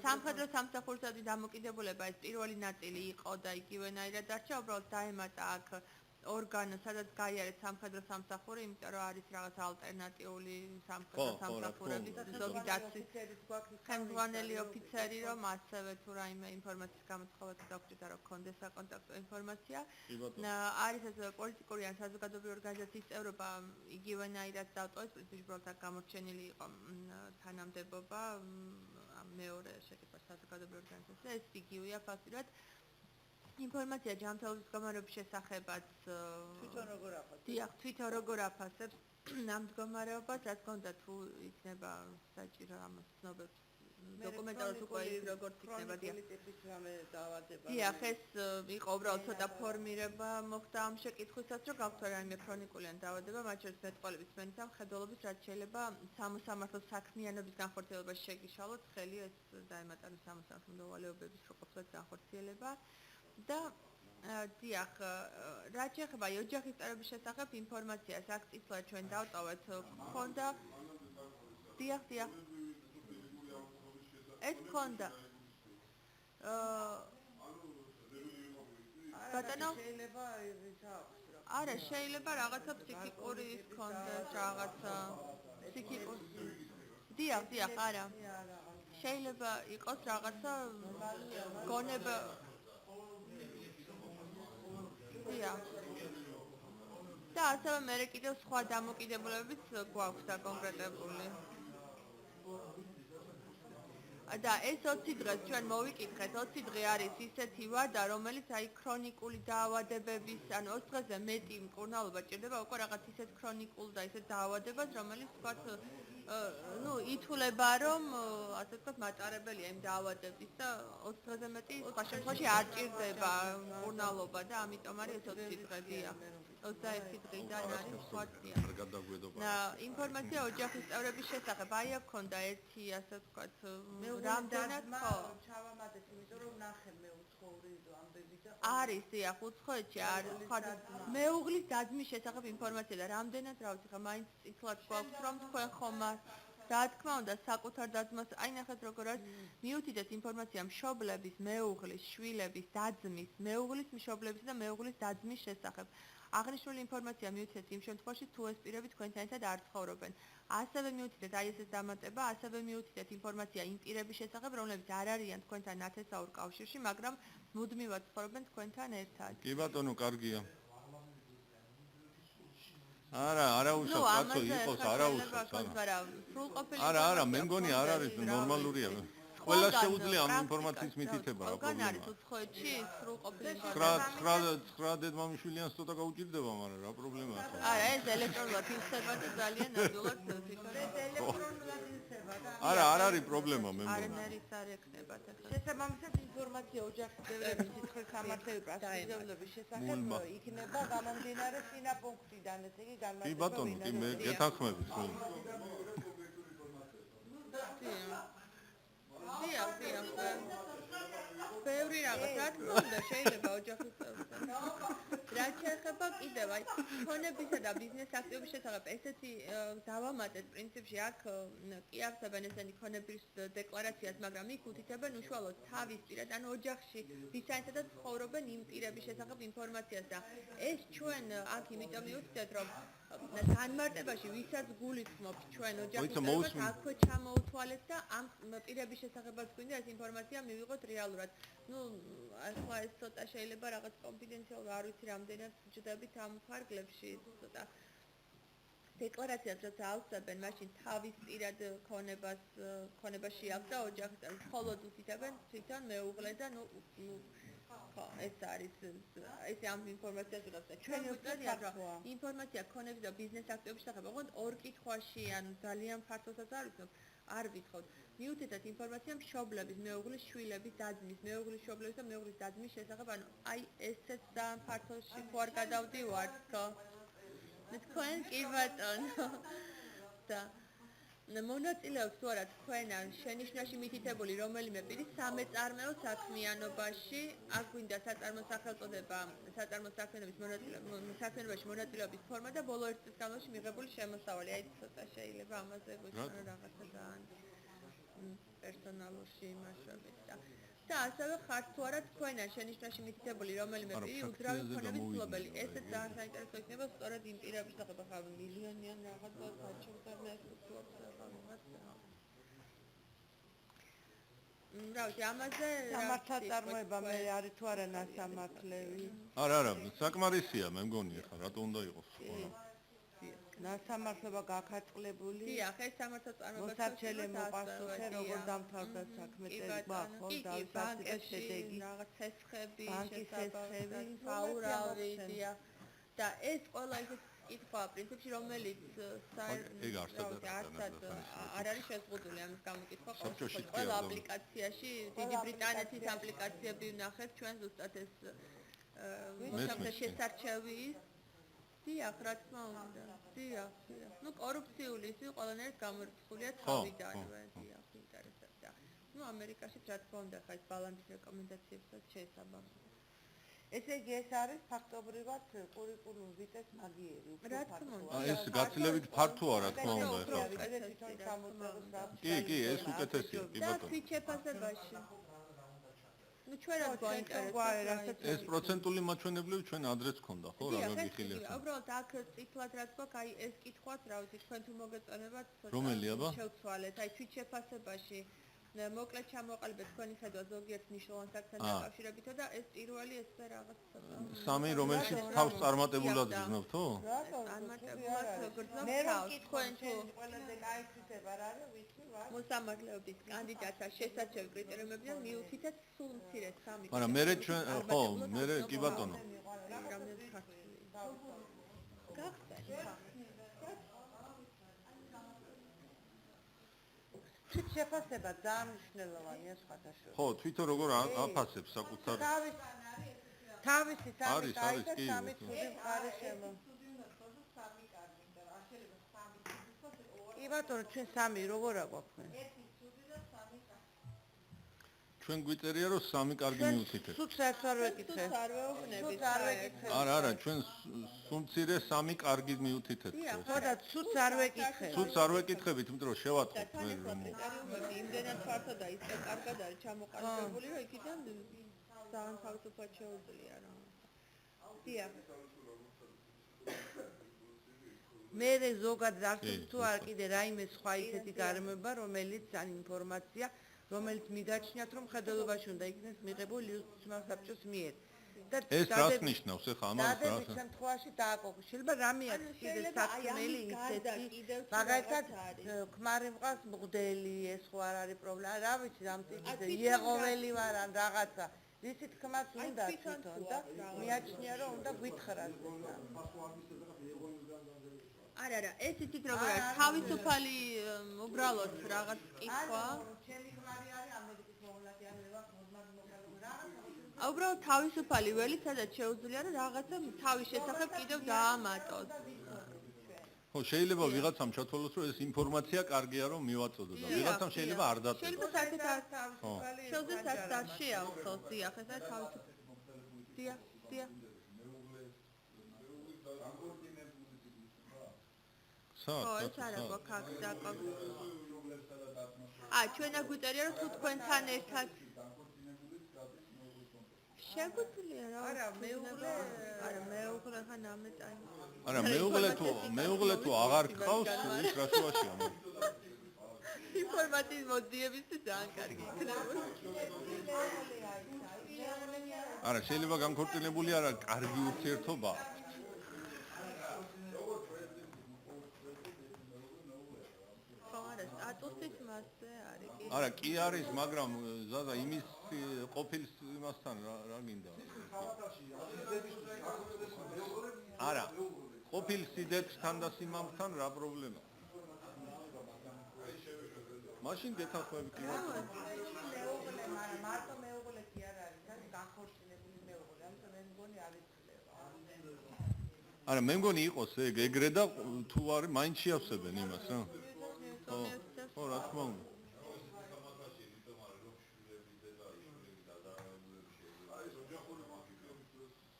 სამხედრო სამსახურისადმი დამოკიდებულება ეს პირველი ნაწილი იყო და იგივენაირად დარჩა უბრალოდ დაემატა აქ ორგანო სადაც გაიარეთ სამხედრო სამსახური იმიტომ რომ არის რაღაც ალტერნატიული სამხედრო სამსახურები ზოგი დაცვის ხელმძღვანელი ოფიცერი რომ ასევე თუ რაიმე ინფორმაციის გამოთხოვება დაგჭირდა რომ გქონდეს საკონტაქტო ინფორმაცია არის ასევე პოლიტიკური ან საზოგადოებრივი ორგანიზაციის წევრობა იგივენაირად დავტოვეთ პრინციპში უბრალოდ აქ გამორჩენილი იყო თანამდებობა მეორე შეკითხვა საზოგადოებრივი ორგანიზაცია ეს იგივეა ფაქტურად ინფორმაცია ჯანმრთელობის მდგომარეობის შესახებაც თვითონ როგორ აფასებს? დიახ, თვითონ როგორ აფასებს ამ მდგომარეობას, რაც კონდა თუ იქნება საჭირო ამას ცნობებს დოკუმენტალურად უკვე ის როგორც იქნება დიახ. დიახ, ეს იყო უბრალოდ ცოტა ფორმირება მოხდა ამ შეკითხვისას, რომ გაქვთ რაიმე ქრონიკული ან დაავადება, მათ შორის მეტყველების სმენისა, მხედველობის, რაც შეიძლება სამოსამართლო საქმიანობის განხორციელებაში შეგიშალოთ, ხელი ეს დაემატა სამოსამართლო მოვალეობების სრულყოფილად განხორციელება. და დიახ, რაც შეეხება ოჯახის წევრების შესახებ ინფორმაციას, აქ წითლად ჩვენ დავტოვეთ, ხონდა დიახ, დიახ. ეს ხონდა. ბატონო, შეიძლება ის აქვს რა. არა, შეიძლება რაღაცა ფსიქიკური ის ხონდეს, რაღაცა ფსიქიკური. დიახ, დიახ, არა. შეიძლება იყოს რაღაცა გონება და ასევე მე კიდევ სხვა დამოკიდებულებებიც გვაქვს დაკონკრეტებული. და ეს 20 დღეს ჩვენ მოვიკითხეთ, 20 დღე არის ისეთი ვადა, რომელიც აი ქრონიკული დაავადებების, ანუ 20 დღეზე მეტი მკურნალობა ჭირდება უკვე რაღაც ისეთ ქრონიკულ და ისეთ დაავადებას, რომელიც თქვათ ну ითვლება რომ ასე ვთქვათ მატარებელია იმ დაავადების და 20 დღეზე მეტი სხვა შემთხვევაში არ ჭირდება მკურნალობა და ამიტომ არის ეს 20 დღეა 21 დღიდან არის სხვა დღე. არ გადაგვედობა. ინფორმაცია ოჯახის წევრების შესახებ აი აქ ქონდა ერთი ასე ვთქვათ რამდენად ხო ჩავამატეთ იმიტომ რომ ნახე მე უცხოური ამბები და არის დიახ უცხოეთში არის სხვა მეუღლის დაძმის შესახებ ინფორმაცია და რამდენად რა ვიცი ხა მაინც წითლად გვაქვს რომ თქვენ ხომ რა თქმა უნდა, საკუთარ დაძმას, აი ნახეთ როგორ არის, მიუთითეთ ინფორმაცია მშობლების, მეუღლის, შვილების, დაძმის, მეუღლის მშობლების და მეუღლის დაძმის შესახებ. აღნიშნული ინფორმაცია მიუთითეთ იმ შემთხვევაში, თუ ეს პირები თქვენთან ერთად არ ცხოვრობენ. ასევე მიუთითეთ აი ესეს დამატება, ასევე მიუთითეთ ინფორმაცია იმ პირების შესახებ, რომლებიც არ არიან თქვენთან ნათესაურ კავშირში, მაგრამ მუდმივად ცხოვრობენ თქვენთან ერთად. კი ბატონო, კარგია. არა უშავს კაცო იყოს, არა უშავს, არა. არა, მე მგონი არ არის ნორმალურია. ყველა შეუძლია ამ ინფორმაციის მითითება რა პრობლემაა. არის უცხოეთში სრულყოფილი ინფორმაცია. 9 დედმამიშვილიანს ცოტა გაუჭირდება, მაგრამ რა პრობლემაა ხო? არა, ეს ელექტრონულად იხსება და ძალიან ნამდვილად თვითონ ელექტრონულად იხსება და არა, არ არის პრობლემა მე მგონი. არნერის არ ექნებათ ახლა. შესაბამისად ინფორმაცია ოჯახის წევრების სიცხეს სამართლების პრაქტიკულობის შესახებ იქნება გამომდინარე სინაპუნქტიდან, ესე იგი კი განმარტება. ბატონო, კი მე გეთანხმებით სულ. დიახ. ბევრი რაღაც, რა თქმა უნდა, შეიძლება ოჯახის წევრთან. რაც შეეხება კიდევ აი ფონებისა და ბიზნეს აქტივობის შესახებ ესეთი დავამატეთ პრინციპში აქ კი აღწევენ ესენი ფონების დეკლარაციას, მაგრამ იქ უთითებენ უშუალოდ თავის პირად, ანუ ოჯახში ვისაერთადაც ცხოვრობენ იმ პირების შესახებ ინფორმაციას და ეს ჩვენ აქ იმიტომ მივხვდეთ, რომ განმარტებაში ვისაც გულისხმობთ ჩვენ ოჯახის წევრებს აქვე ჩამოუთვალეთ და ამ პირების შესახებაც გვინდა ეს ინფორმაცია მივიღოთ რეალურად. ახლა ეს ცოტა შეიძლება რაღაც კონფიდენციალური არ ვიცი რამდენად ჯდებით ამ ფარგლებში ცოტა დეკლარაციას რაც აუწევენ მაშინ თავის პირად ქონებაში აქვს და ოჯახის წევრებს მხოლოდ უთითებენ თვითონ მეუღლე და ხო ეს არის ეს ამ ინფორმაციას ვიღებს და ჩვენ ვუწევთ რომ ინფორმაცია ქონების და ბიზნეს აქტივობის შესახებ ოღონდ ორ კითხვაში ანუ ძალიან ფართოსაც არ ვიცნობ არ ვითხოვთ მიუთითეთ ინფორმაცია მშობლების, მეუღლის, შვილების, დაძმის, მეუღლის, მშობლების და მეუღლის დაძმის შესახებ, ანუ აი ესეც ძალიან ფართოში ხო არ გადავდივართ, ხო? თქვენ კი ბატონო. და მონაწილეობს თუ არა თქვენ შენიშვნაში მითითებული რომელიმე პირის სამეწარმეო საქმიანობაში, აქ გვინდა საწარმო სახელწოდება, საწარმო საქმიანობაში მონაწილეობის ფორმა და ბოლო 1 წლის განმავლობაში მიღებული შემოსავალი. აი ცოტა შეიძლება ამაზე გვიჩვენო რაღაცა ძალიან პერსონალურში იმასობით და ასევე ხართ თუ არა თქვენან შენიშვნაში მითითებული რომელიმე პირი უძრავი ფონების მფლობელი. ესეც ძალიან საინტერესო იქნება სწორედ იმ პირების შესახებ, ხა მილიონიან რაღაცა საჩუქრად ფლობს რა ვიცი, ამაზე სამართალწარმოება მე არის თუ არა ნასამართლები? არა, საკმარისია მე მგონი ახლა რატო უნდა იყოს სხვა. ნასამართლობა გაქართლებული. დიახ, ეს სამართალწარმოება მოსარჩელე მოყასუხე როგორ დამთავრდა საქმე წერვა ხო დავსაცდელი შედეგი რაღაც ცესხები, ბანკის ცესხები, ფაურავი, დიახ. და ეს ყველა ის კითხვა პრინციპში რომელიც ეგ არსად არ არის შეზღუდული ამის გამოკითხვა ყველა აპლიკაციაში დიდი ბრიტანეთის აპლიკაციები ვნახეთ ჩვენ ზუსტად ეს მოსამართლე შესარჩევი დიახ, რა თქმა უნდა. დიახ. კორუფციული ისი ყველანაირად გამორიცხულია თავიდანვე, დიახ, ინტერესებდა. ამერიკაშიც რა თქმა უნდა, ხა ეს ბალანსის რეკომენდაციებსაც შეესაბამება. ესე იგი ეს არის ფაქტობრივად კურიკულუმ ვიტეს მაგიერი, უფრო რა თქმა უნდა. ეს გაცილებით ფართოა რა თქმა უნდა ახლა. კი, ეს უკეთესია, კი და ბატონო. თვით შეფასებაში. ჩვენაც გვაინტერესებს. ეს პროცენტული მაჩვენებლები ჩვენ ადრეც ქონდა, ხო, რა გიხილეთ. უბრალოდ აქ წითლად რაც გვაქვს, აი ეს კითხვაც, რა ვიცი, თქვენ თუ მოგეწონებათ, რომელი აბა? შევცვალეთ, აი თვით შეფასებაში. მოკლედ ჩამოყალიბეთ თქვენი ხედვა ზოგიერთ მნიშვნელოვან საქმესთან დაკავშირებითო და ეს პირველი ესე რაღაც სამი რომელშიც თავს წარმატებულად გრძნობთო? წარმატებულად გრძნობთ თავს თქვენ თუ ყველაზე გაიცითება რა არის ვიცი რა მოსამართლეობის კანდიდატთა შესაჩევი კრიტერიუმებიდან მიუთითეთ სულ მცირე 3 მაგრამ მე ჩვენ ხო მე კი ბატონო რამდენი ქართული გახსენე შეფასება ძალიან მნიშვნელოვანია სხვადასხვა. ხო, თვითონ როგორ აფასებს საკუთარ თავისი სამი არის, კი. სამი ცუდი მხარე შემო. კი ბატონო, ჩვენ სამი როგორ აგვაქვს? ჩვენ გვიწერია რომ 3 კარგი მიუთითეთ. სულს ერთს არ ვეკითხე. არ ვეუბნები. სულს არ ვეკითხე. არა, ჩვენ სულცირე 3 კარგი მიუთითეთ. ხო და სულს არ ვეკითხე. სულს არ ვეკითხებით, იმიტომ რომ შევატყობთ მე რომ. კრიტერიუმები იმდენად ფართო და ისე კარგად არის ჩამოყალიბებული, რომ იქიდან ძალიან თავისუფლად შეუძლია რა. დიახ. მე ზოგადად არც თუ არ კიდე რაიმე სხვა ისეთი გარემოება, რომელიც ან ინფორმაცია, რომელიც მიგაჩნიათ, რომ ხედელობაში უნდა იქნეს მიღებული საბჭოს მიერ. ეს რას ნიშნავს ახლა ამას რას? დადებით შემთხვევაში დააკოქო. შეიძლება რამე აქვს კიდე საქმელი ისეთი, მაგალითად ქმარი მყავს მღვდელი, ეს ხო არ არის პრობლემა. რა ვიცი, ამ ტიპის იეღოველი ვარ ან რაღაცა. ისი თქმაც უნდა თვითონ და მიაჩნია რომ უნდა გვითხრას. არა, ეს იცით როგორ არის, თავისუფალი უბრალოდ რაღაც კითხვა. ჩემი ქმარი არის ამერიკის მოვლათი, ან ვარ მოგმაგმოგალო. უბრალოდ თავისუფალი ველი, სადაც შეუძლია რომ რაღაცა თავის შესახებ კიდევ დაამატოს. ხო, შეიძლება ვიღაცამ ჩათვალოს, რომ ეს ინფორმაცია კარგია რომ მივაწოდო და ვიღაცამ შეიძლება არ დაწოდოს. შეიძლება საერთოდ შეუძლია საერთოდ არ შეავსოს, დიახ, ეს არის თავისუფალი. დიახ. ხო, ეს არა გვაქვს დაკავებული. ჩვენ აგვიწერია რომ თუ თქვენთან ერთად შეგვიძლია რა. არა, მეუღლე ხან ამეტანი. არა, მეუღლე თუ აღარ გყავს, ის რა შუაშია მაგ. ინფორმაციის მოძიებისთვის ძალიან კარგი იქნება. არა, შეიძლება განქორწინებული არა, კარგი ურთიერთობა. სტატუსის მასზე არის კი. არა, კი არის, მაგრამ ზადა იმის ყოფილ იმასთან რა გინდა? არა, ყოფილ სიდეთთან და სიმამთან რა პრობლემა? მაშინ გეთანხმებით კი მარტო. მეუღლე, მაგრამ მარტო მეუღლე კი არ არის, არის განხორციელებული მეუღლე, ამიტომ მე მგონი არ იცლება. არა, მე მგონი იყოს ეგრე და თუ არის, მაინც შეავსებენ იმას რა. ხო, რა თქმა უნდა.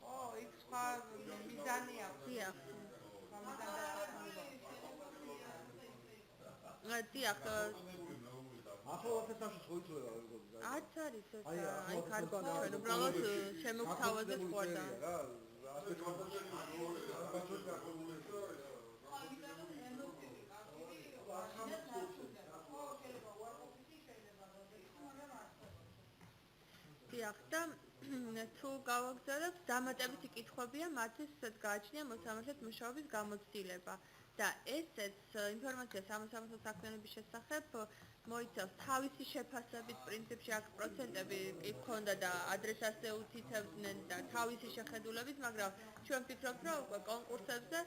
ხო, იქ სხვა მიზანი აქვს. დიახ. დიახ. ახლოვაცეთში ხო იცლება როგორ. არც არის ეს აი კარგო ჩვენ უბრალოდ შემოგთავაზეთ ხوارდა. რა, ასე დიახ და თუ გავაგზავნოთ დამატებითი კითხვებია მათთვის გააჩნია მოსამართლედ მუშაობის გამოცდილება და ესეც ინფორმაცია სამოსამართლო საქმიანობის შესახებ მოიცავს თავისი შეფასებით პრინციპში აქ პროცენტები კი ქონდა და ადრესაზე უთითებდნენ და თავისი შეხედულებით, მაგრამ ჩვენ ვფიქრობთ, რომ კონკურსებზე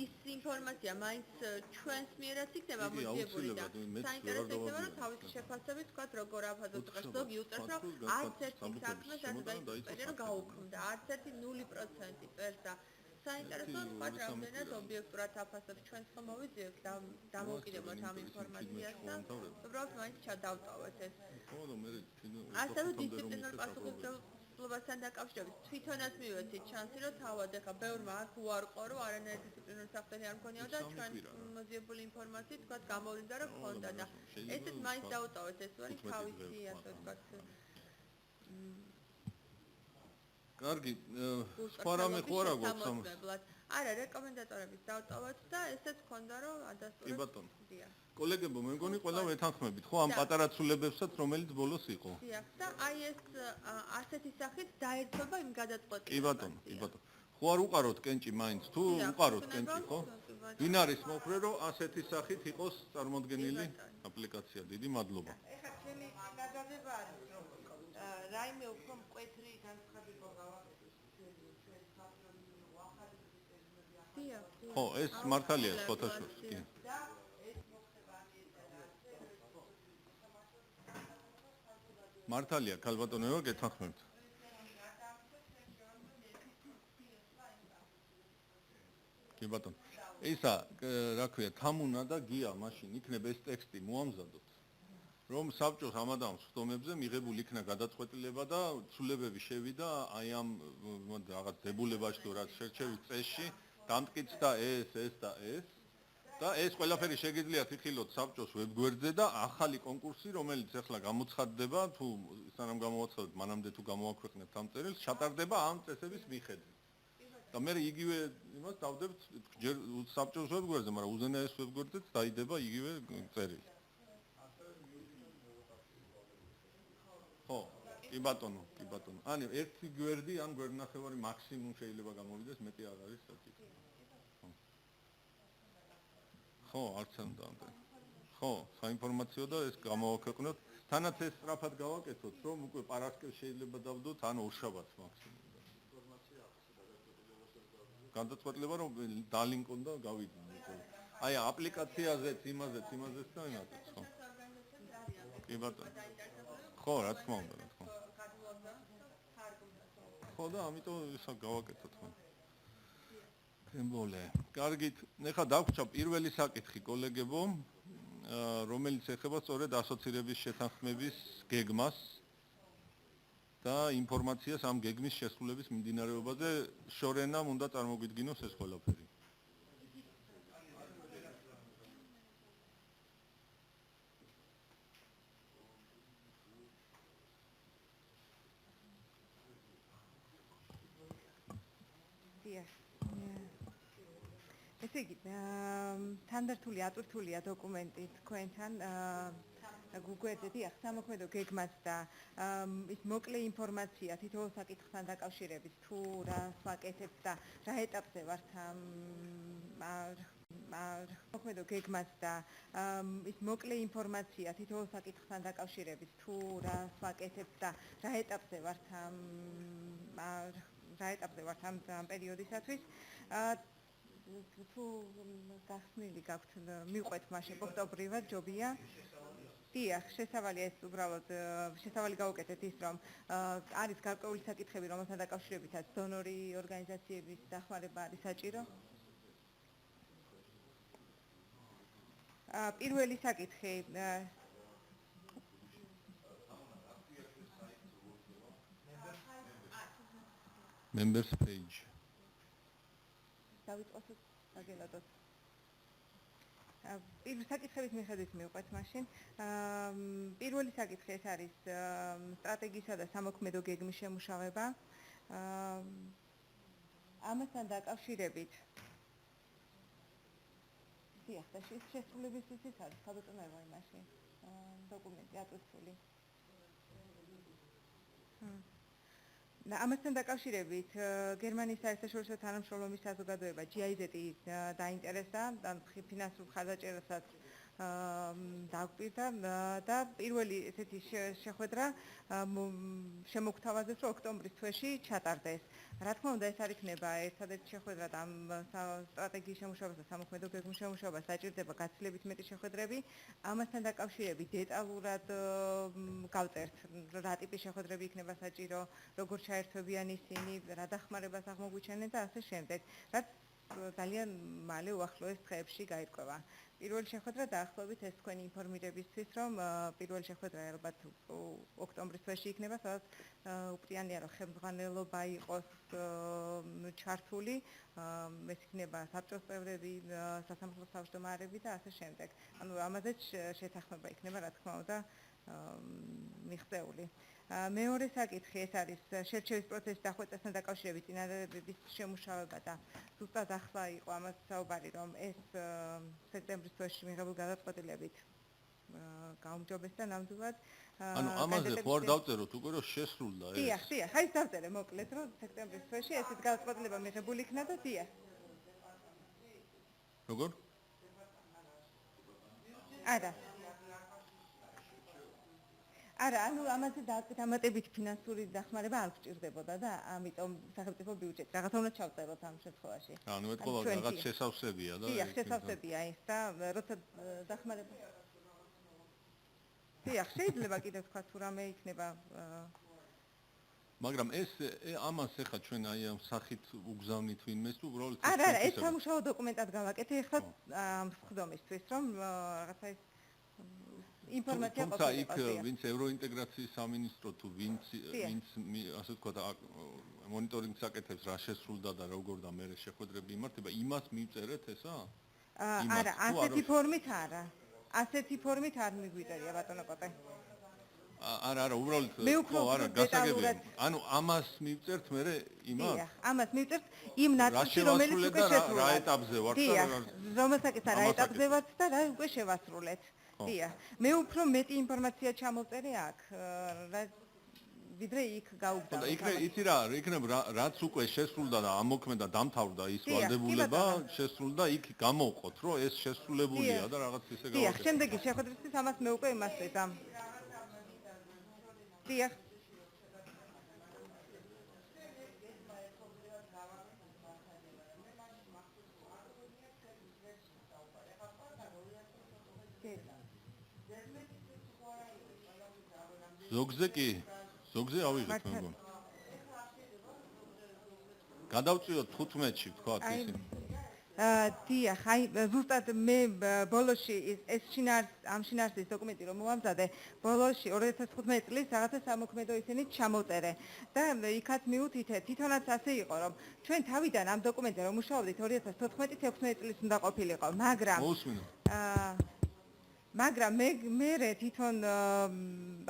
ის ინფორმაცია მაინც ჩვენს მიერაც იქნება მოძიებული და საინტერესო იქნება, რომ თავისი შეფასებით თქვათ, როგორ აფასოთ დღეს ზოგი უწევს, რომ არც ერთი საქმეს არ დაიწერა, რომ გაუქმდა, არც ერთი 0% წერს და საინტერესო თქვათ, რამდენად ობიექტურად აფასებს ჩვენს ხომ მოვიძიებთ და დამოუკიდებლად ამ ინფორმაციას და უბრალოდ მაინც ჩადავტოვეთ ეს. ასევე დისციპლინურ პასუხისმგებლობასთან დაკავშირებით თვითონაც მივეცით ჩანსი, რომ თავად ეხა ბევრმა აქ უარყო, რომ არანაირი დისციპლინური საფრთხე არ მქონია და ჩვენ მოძიებული ინფორმაციით თქვათ გამოვლინდა, რომ ქონდა და ესეც მაინც დავტოვეთ, ეს ვარი თავისი ასე ვთქვათ კარგი, სხვა რამე ხო არა გვაქვს ამ. არა, რეკომენდატორების დავტოვოთ და ესეც ქონდა რომ ადასტურებს. კი ბატონო. დიახ. კოლეგებო, მე მგონი ყველა ვეთანხმებით, ხო ამ პატარა ცვლილებებსაც, რომელიც ბოლოს იყო. დიახ, და აი ეს ასეთი სახით დაერთვება იმ გადაწყვეტილებას. კი ბატონო, კი ბატონო. ხო არ უყაროთ კენჭი მაინც, თუ უყაროთ კენჭი, ხო? ვინ არის მოხრე, რომ ასეთი სახით იყოს წარმოდგენილი აპლიკაცია. დიდი მადლობა. ეხლა ჩემი გადადება არის, რომ რაიმე უფრო მკვეთრი განცხადება გავაკეთოთ ჩვენ საფრთხის უახალისების წერილები ახლა. დიახ. ხო, ეს მართალია სხვათაშორის, კი. და ეს მოხდება მართალია, ქალბატონო, გეთანხმებთ. კი ბატონო. ისა, რა ქვია, თამუნა და გია მაშინ იქნებ ეს ტექსტი მოამზადოთ. რომ საბჭოს ამადამ ხდომებზე მიღებული იქნა გადაწყვეტილება და ცვლილებები შევიდა აი ამ რაღაც დებულებაში თუ რაც შერჩევის წესში დამტკიცდა ეს და ეს ყველაფერი შეგიძლიათ იხილოთ საბჭოს ვებგვერდზე და ახალი კონკურსი რომელიც ახლა გამოცხადდება თუ სანამ გამოაცხადოთ მანამდე თუ გამოაქვეყნებთ ამ წერილს ჩატარდება ამ წესების მიხედვით და მე იგივე იმას დავდებთ ჯერ საბჭოს ვებგვერდზე მაგრამ უზენაეს ვებგვერდზეც დაიდება იგივე წერილი ხო, კი ბატონო. ანუ ერთი გვერდი ან გვერდნახევარი მაქსიმუმ შეიძლება გამოვიდეს, მეტი არ არის საკითხი. ხო, არც ამდე. ხო, საინფორმაციო და ეს გამოვაქვეყნოთ. თანაც ეს სწრაფად გავაკეთოთ, რომ უკვე პარასკევს შეიძლება დავდოთ ან ორშაბათს მაქსიმუმ. გადაწყვეტილება რომ დალინკონ და გავიდნენ. აი აპლიკაციაზეც, იმაზეც და იმაზეც, ხო. კი ბატონო. ხო, რა თქმა უნდა, რა თქმა უნდა. ხო და ამიტომ ისა გავაკეთოთ ხო. ემბოლე. კარგით, ეხლა დაგვრჩა პირველი საკითხი კოლეგებო, რომელიც ეხება სწორედ ასოცირების შეთანხმების გეგმას და ინფორმაციას ამ გეგმის შესრულების მიმდინარეობაზე შორენამ უნდა წარმოგვიდგინოს ეს ყველაფერი. ესე იგი, თანდართული ატვირთულია დოკუმენტი თქვენთან გვერდზე, დიახ, სამოქმედო გეგმას და ის მოკლე ინფორმაცია თითოეულ საკითხთან დაკავშირებით, თუ რა ვაკეთებთ და რა ეტაპზე ვართ სამოქმედო გეგმას და ის მოკლე ინფორმაცია თითოეულ საკითხთან დაკავშირებით, თუ რა ვაკეთებთ და რა ეტაპზე ვართ ამ პერიოდისათვის თუ გახსნილი გაქვთ მიყვეთ მაშინ ოქტომბრივად ჯობია დიახ შესავალია ეს უბრალოდ შესავალი გავუკეთეთ ის რომ არის გარკვეული საკითხები რომელთან დაკავშირებითაც დონორი ორგანიზაციების დახმარება არის საჭირო პირველი საკითხი members page დავიწყოთ აგელადოთ პირველი საკითხების მიხედვით მივყვეთ მაშინ პირველი საკითხი ეს არის სტრატეგიისა და სამოქმედო გეგმის შემუშავება ამასთან დაკავშირებით დიახ და შესრულებისთვის ის არის ხალხობრივი იმაში დოკუმენტი ატვირთული და ამასთან დაკავშირებით გერმანიის საერთაშორისო თანამშრომლობის საზოგადოება GIZ-ი დაინტერესდა და ფინანსურ ხარდაჭერასაც დაგვირდა და პირველი ესეთი შეხვედრა შემოგთავაზეს რომ ოქტომბრის თვეში ჩატარდეს. რა თქმა უნდა ეს არ იქნება ერთადერთი შეხვედრა და ამ სტრატეგიის შემუშავებას და სამოქმედო გეგმის შემუშავებას საჭირდება გაცილებით მეტი შეხვედრები. ამასთან დაკავშირებით დეტალურად გავწერთ რა ტიპის შეხვედრები იქნება საჭირო, როგორ ჩაერთვებიან ისინი, რა დახმარებას აღმოგვიჩენენ და ასე შემდეგ. რაც ძალიან მალე უახლოეს დღეებში გაირკვევა. პირველი შეხვედრა დაახლოებით ეს თქვენი ინფორმირებისთვის რომ პირველი შეხვედრა ალბათ ოქტომბრის თვეში იქნება, სადაც უპრიანია რომ ხელმძღვანელობა იყოს ჩართული, ეს იქნება საბჭოს წევრები, სასამართლო თავმჯდომარეები და ასე შემდეგ. ანუ ამაზეც შეთანხმება იქნება, რა თქმა უნდა, მიღწეული. მეორე საკითხი ეს არის შერჩევის პროცესის დახვეწასთან დაკავშირებით წინადადებების შემუშავება და ზუსტად ახლა იყო ამას საუბარი რომ ეს სექტემბრის თვეში მიღებულ გადაწყვეტილებით გაუმჯობეს და ნამდვილად ანუ ამაზე ხო არ დავწეროთ უკვე რომ შესრულდა ეს დიახ აი დავწერე მოკლედ რომ სექტემბრის თვეში ესეთ გადაწყვეტილება მიღებული იქნა და დიახ როგორ არა, ანუ ამაზე დამატებით ფინანსური დახმარება არ გჭირდებოდა და ამიტომ სახელმწიფო ბიუჯეტი რაღაცა უნდა ჩავწეროთ ამ შემთხვევაში. ანუ ეთქობა რაღაც შესავსებია და დიახ, შესავსებია ის და როცა დახმარება დიახ, შეიძლება კიდევ თქვა თუ რამე იქნება მაგრამ ეს ამას ეხა ჩვენ აი ამ სახით უგზავნით ვინმეს თუ უბრალოდ არა, ეს სამუშაო დოკუმენტად გავაკეთე ეხლა ხდომისთვის რომ რაღაცა ის ინფორმაცია თუმცა იქ ყოფილიყო. ვინც ევროინტეგრაციის სამინისტრო თუ ვინც ასე ვთქვათ მონიტორინგს აკეთებს რა შესრულდა და როგორ და მე შეხვედრები იმართება იმას მივწერეთ ესა? არა, ასეთი ფორმით არა. ასეთი ფორმით არ მიგვიწერია ბატონო კოტე. არა, უბრალოდ მე უფრო არა, გასაგებია. ანუ ამას მივწერთ მე იმას? დიახ, ამას მივწერთ იმ ნაწილში, რომელიც უკვე შესრულდა. რა ეტაპზე ვართ და დიახ, რომელსაც რა ეტაპზე ვართ და რა უკვე შევასრულეთ. დიახ. მე უფრო მეტი ინფორმაცია ჩამოვწერე აქ, ვიდრე იქ გაუგზავნე. და იცი რა, იქნება რაც უკვე შესრულდა და ამოქმედა დამთავრდა ის ვალდებულება, შესრულდა იქ გამოვყოთ, რომ ეს შესრულებულია და რაღაც ისე გავაკეთოთ. დიახ, შემდეგი შეხვედრისთვის ამას მე უკვე იმას ვეძამ. დიახ. ზოგზე კი, ზოგზე ავიღეთ მე მგონი. გადავწიოთ 15-ში, თქვა ისინი. დიახ, აი ზუსტად მე ბოლოში ეს ამ შინაარსის დოკუმენტი რომ მოვამზადე, ბოლოში 2015 წლის რაღაცა სამოქმედო ისინი ჩამოვწერე და იქაც მივუთითე, თვითონაც ასე იყო, რომ ჩვენ თავიდან ამ დოკუმენტზე რომ მუშაობდით 2014-16 წლის უნდა ყოფილიყო, მაგრამ მე თვითონ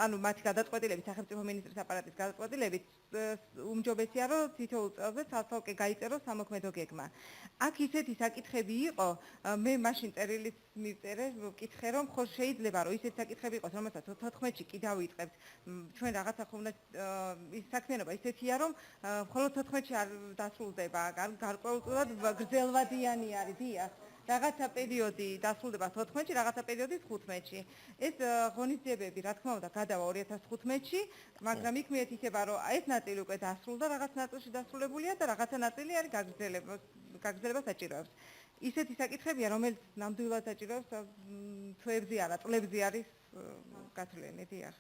ანუ მათი გადაწყვეტილებით, სახელმწიფო მინისტრის აპარატის გადაწყვეტილებით უმჯობესია რომ თითოეულ წელზე ცალკე გაიწერო სამოქმედო გეგმა. აქ ისეთი საკითხები იყო, მე მაშინ წერილიც მივწერე, ვკითხე რომ ხო შეიძლება რომ ისეთი საკითხები იყოს, რომელსაც 14-ში კი დავიწყებთ. ჩვენ რაღაცა ხო უნდა ის საქმიანობა ისეთია რომ მხოლოდ 14-ში არ დასრულდება, გარკვეულწილად გრძელვადიანი არის, დიახ. რაღაცა პერიოდი დასრულდება 14-ში, რაღაცა პერიოდი 15-ში. ეს ღონისძიებები, რა თქმა უნდა, გადავა 2015-ში, მაგრამ იქ მიეთითება, რომ ეს ნაწილი უკვე დასრულდა, რაღაც ნაწილში დასრულებულია და რაღაცა ნაწილი არის გაგრძელებას საჭიროებს. ისეთი საკითხებია, რომელიც ნამდვილად საჭიროებს თვეებზე არა, წლებზე არის გათვლილი, დიახ.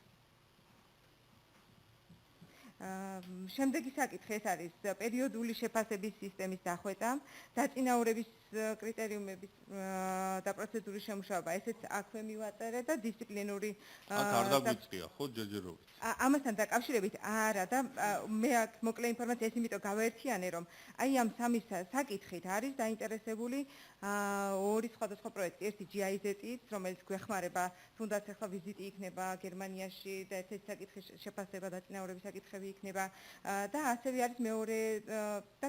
შემდეგი საკითხი ეს არის პერიოდული შეფასების სისტემის დახვეწა, დაწინაურების კრიტერიუმების და პროცედურის შემუშავება, ესეც აქვე მივაწერე და დისციპლინური აქ არ დაგვიწყია, ხო, ჯერჯერობით. ამასთან დაკავშირებით არა და მე აქ მოკლე ინფორმაცია ეს იმიტომ გავაერთიანე, რომ აი ამ სამი საკითხით არის დაინტერესებული ორი სხვადასხვა პროექტი, ერთი GIZ-ით, რომელიც გვეხმარება, თუნდაც ახლა ვიზიტი იქნება გერმანიაში და ესეთი საკითხი შეფასება დაწინაურების საკითხები იქნება და ასევე არის მეორე და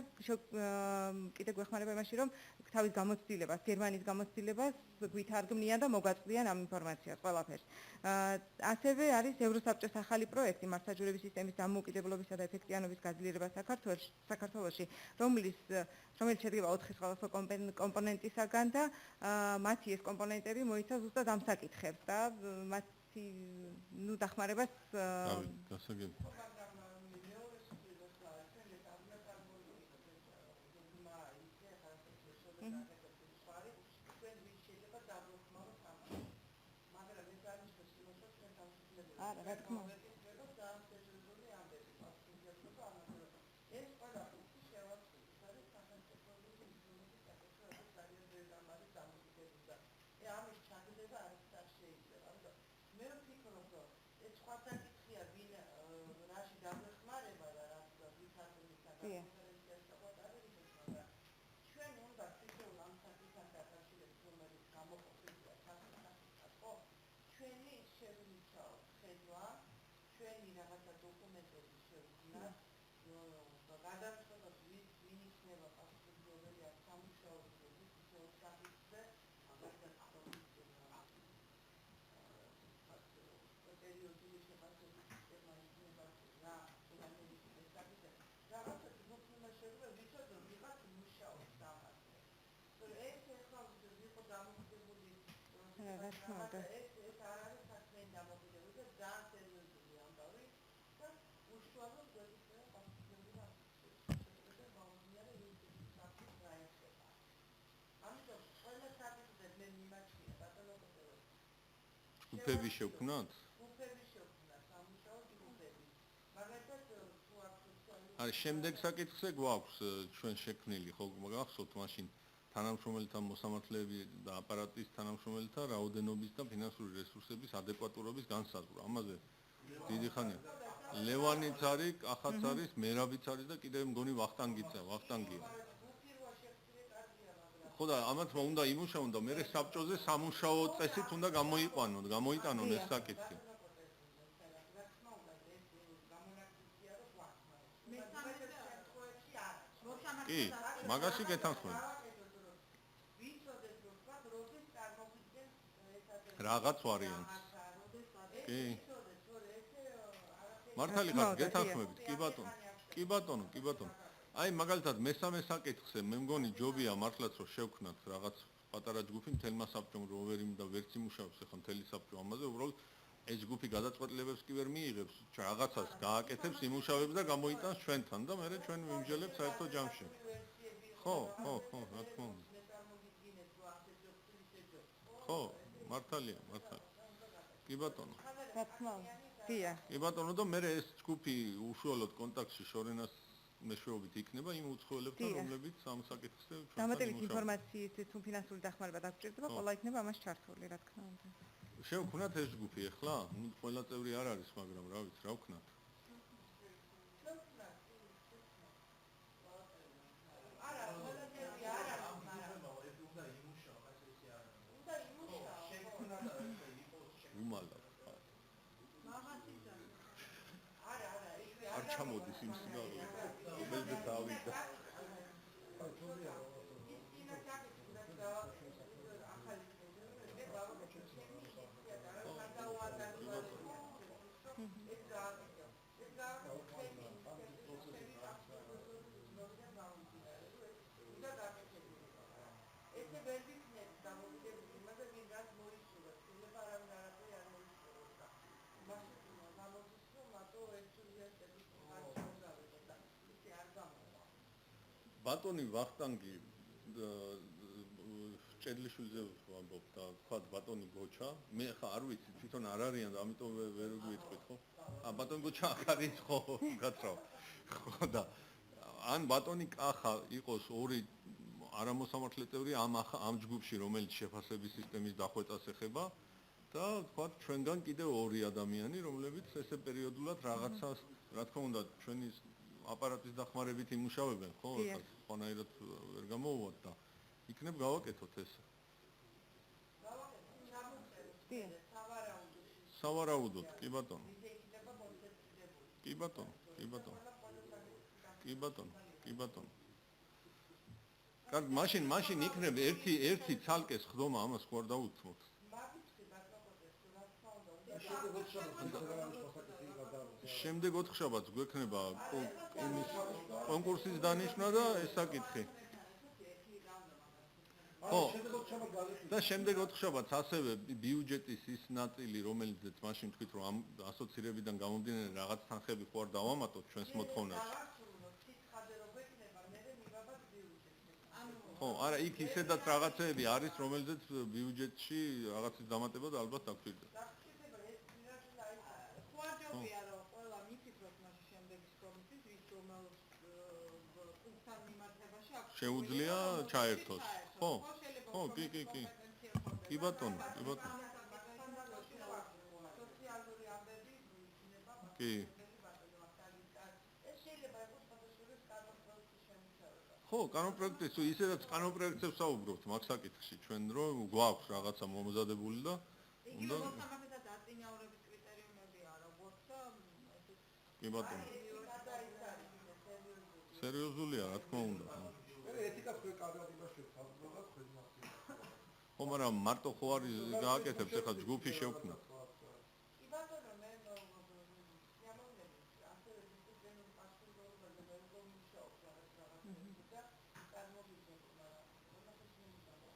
კიდე გვეხმარება იმაში, რომ თავის გამოცდილებას, გერმანიის გამოცდილებას გვითარგმნიან და მოგვაწყვდიან ამ ინფორმაციას ყველაფერს. ასევე არის ევროსაბჭოს ახალი პროექტი მართლმსაჯულების სისტემის დამოუკიდებლობისა და ეფექტიანობის გაძლიერება საქართველოში, რომელიც შედგება 4 სხვადასხვა კომპონენტისაგან და მათი ეს კომპონენტები მოიცავს ზუსტად ამ საკითხებს და მათი დახმარებას გასაგებია. არა, რა თქმა უნდა. რა თქმა უნდა. ეს არ არის საქმიანი დამოკიდებულება, ძალიან სერიოზული ამბავი და უშუალოდ გვექნება პასუხისმგებლობა შეხედა ბაუნდიარე იურიდიული საფრთხის გაეშება. ამიტომ ყველა საკითხზე მე მიმაჩნია ბატონო კოტელო. ჯგუფები შევქმნათ? ჯგუფები შევქმნათ, სამუშაო ჯგუფები. მაგალითად თუ აქვს არის შემდეგ საკითხზე გვაქვს ჩვენ შექმნილი ხო გახსოვთ მაშინ თანამშრომელთა მოსამართლეები და აპარატის თანამშრომელთა რაოდენობის და ფინანსური რესურსების ადეკვატურობის განსაზღვრა. ამაზე დიდი ხანია. ლევანიც არის, კახაც არის, მერაბიც არის და კიდევ მგონი ვახტანგია. ხო და ამათ უნდა იმუშაონ და მე საბჭოზე სამუშაო წესით უნდა გამოიტანონ ეს საკითხი. კი, მაგაში გეთანხმები. რაღაც ვარიანტს. კი. მართალი ხარ, გეთანხმებით, კი ბატონო. კი ბატონო, კი ბატონო. აი მაგალითად მესამე საკითხზე მე მგონი ჯობია მართლაც რომ შევქნათ რაღაც პატარა ჯგუფი მთელმა საბჭომ რო ვერ და ვერც იმუშავებს ახლა მთელი საბჭო ამაზე უბრალოდ ეს ჯგუფი გადაწყვეტილებებს კი ვერ მიიღებს რაღაცას გააკეთებს იმუშავებს და გამოიტანს ჩვენთან და მე ჩვენ ვიმსჯელებთ საერთო ჯამში ხო რა თქმა უნდა ხო მართალია კი ბატონო რა თქმა უნდა დია კი ბატონო და მე ეს ჯგუფი უშუალოდ კონტაქტში შორენას მეშვეობით იქნება იმ უცხოელებთან რომლებიც ამ საკითხზე ჩვენთან დამატებით ინფორმაციისთვის თუ ფინანსური დახმარება დაგჭირდება ყველა იქნება ამას ჩართული რა თქმა უნდა შევქნათ ეს ჯგუფი ახლა ნუ ყველა წევრი არ არის მაგრამ რა ვიცი რა ვქნათ არ ჩამოდის იმ სიგარული რომელზე დავიდა ბატონი ვახტანგი ჭედლიშვილზე ვამბობ და თქვა ბატონი გოჩა მე ხა არ ვიცი თვითონ არ არიან და ამიტომ ვერ გვიტყვით ხო ბატონი გოჩა აქ არის ხო გაცრავ ხო და ან ბატონი კახა იყოს ორი არამოსამართლე წევრი ამ ჯგუფში რომელიც შეფასების სისტემის დახვეწას ეხება და თქვა ჩვენგან კიდევ ორი ადამიანი რომლებიც ესე პერიოდულად რაღაცას რა თქმა უნდა ჩვენი აპარატის დახმარებით იმუშავებენ ხო ხანაირად ვერ გამოვუვათ და იქნებ გავაკეთოთ ეს სავარაუდოდ კი ბატონო კი ბატონო კი ბატონო კი ბატონო კი ბატონო კარგი მაშინ იქნებ ერთი ცალკე ხდომა ამას ხوار დაუთმოთ შემდეგ 4 შაბათს გვექნება კონკურსის დანიშვნა და ეს საკითხი. ხო. და შემდეგ 4 შაბათს ასევე ბიუჯეტის ის ნაწილი, რომელზეც მაშინ თქვით, რომ ამ ასოცირებიდან გამომდინარე რაღაც თანხები ხوار დავამატოთ ჩვენს მოთხოვნაში. ხო, არა, იქ ისედაც რაღაცეები არის, რომელზეც ბიუჯეტში რაღაცის დამატება და ალბათ დაგჭირდება. შეუძლია ჩაერთოს. ხო? ხო, კი. კი ბატონო, კი ბატონო. კი. ხო, კანონპროექტის თუ ისედაც კანონპროექტებს საუბრობთ მაგ საკითხში ჩვენ რომ გვაქვს რაღაცა მომზადებული და უნდა კი ბატონო. სერიოზულია, რა თქმა უნდა. ეთიკას ხე კარგად იმაში თავბრობა ხედმასი. ხო, მაგრამ მარტო ხო არის გააკეთებს ახლა ჯგუფი შევქნათ. კი ბატონო, მე სიამოვნებით ასევე დისციპლინურ პასუხისმგებლობაზე ვერ გომუშაობს რაღაც და წარმოგიდგენთ, მაგრამ ყველაფერს მიმუშავო.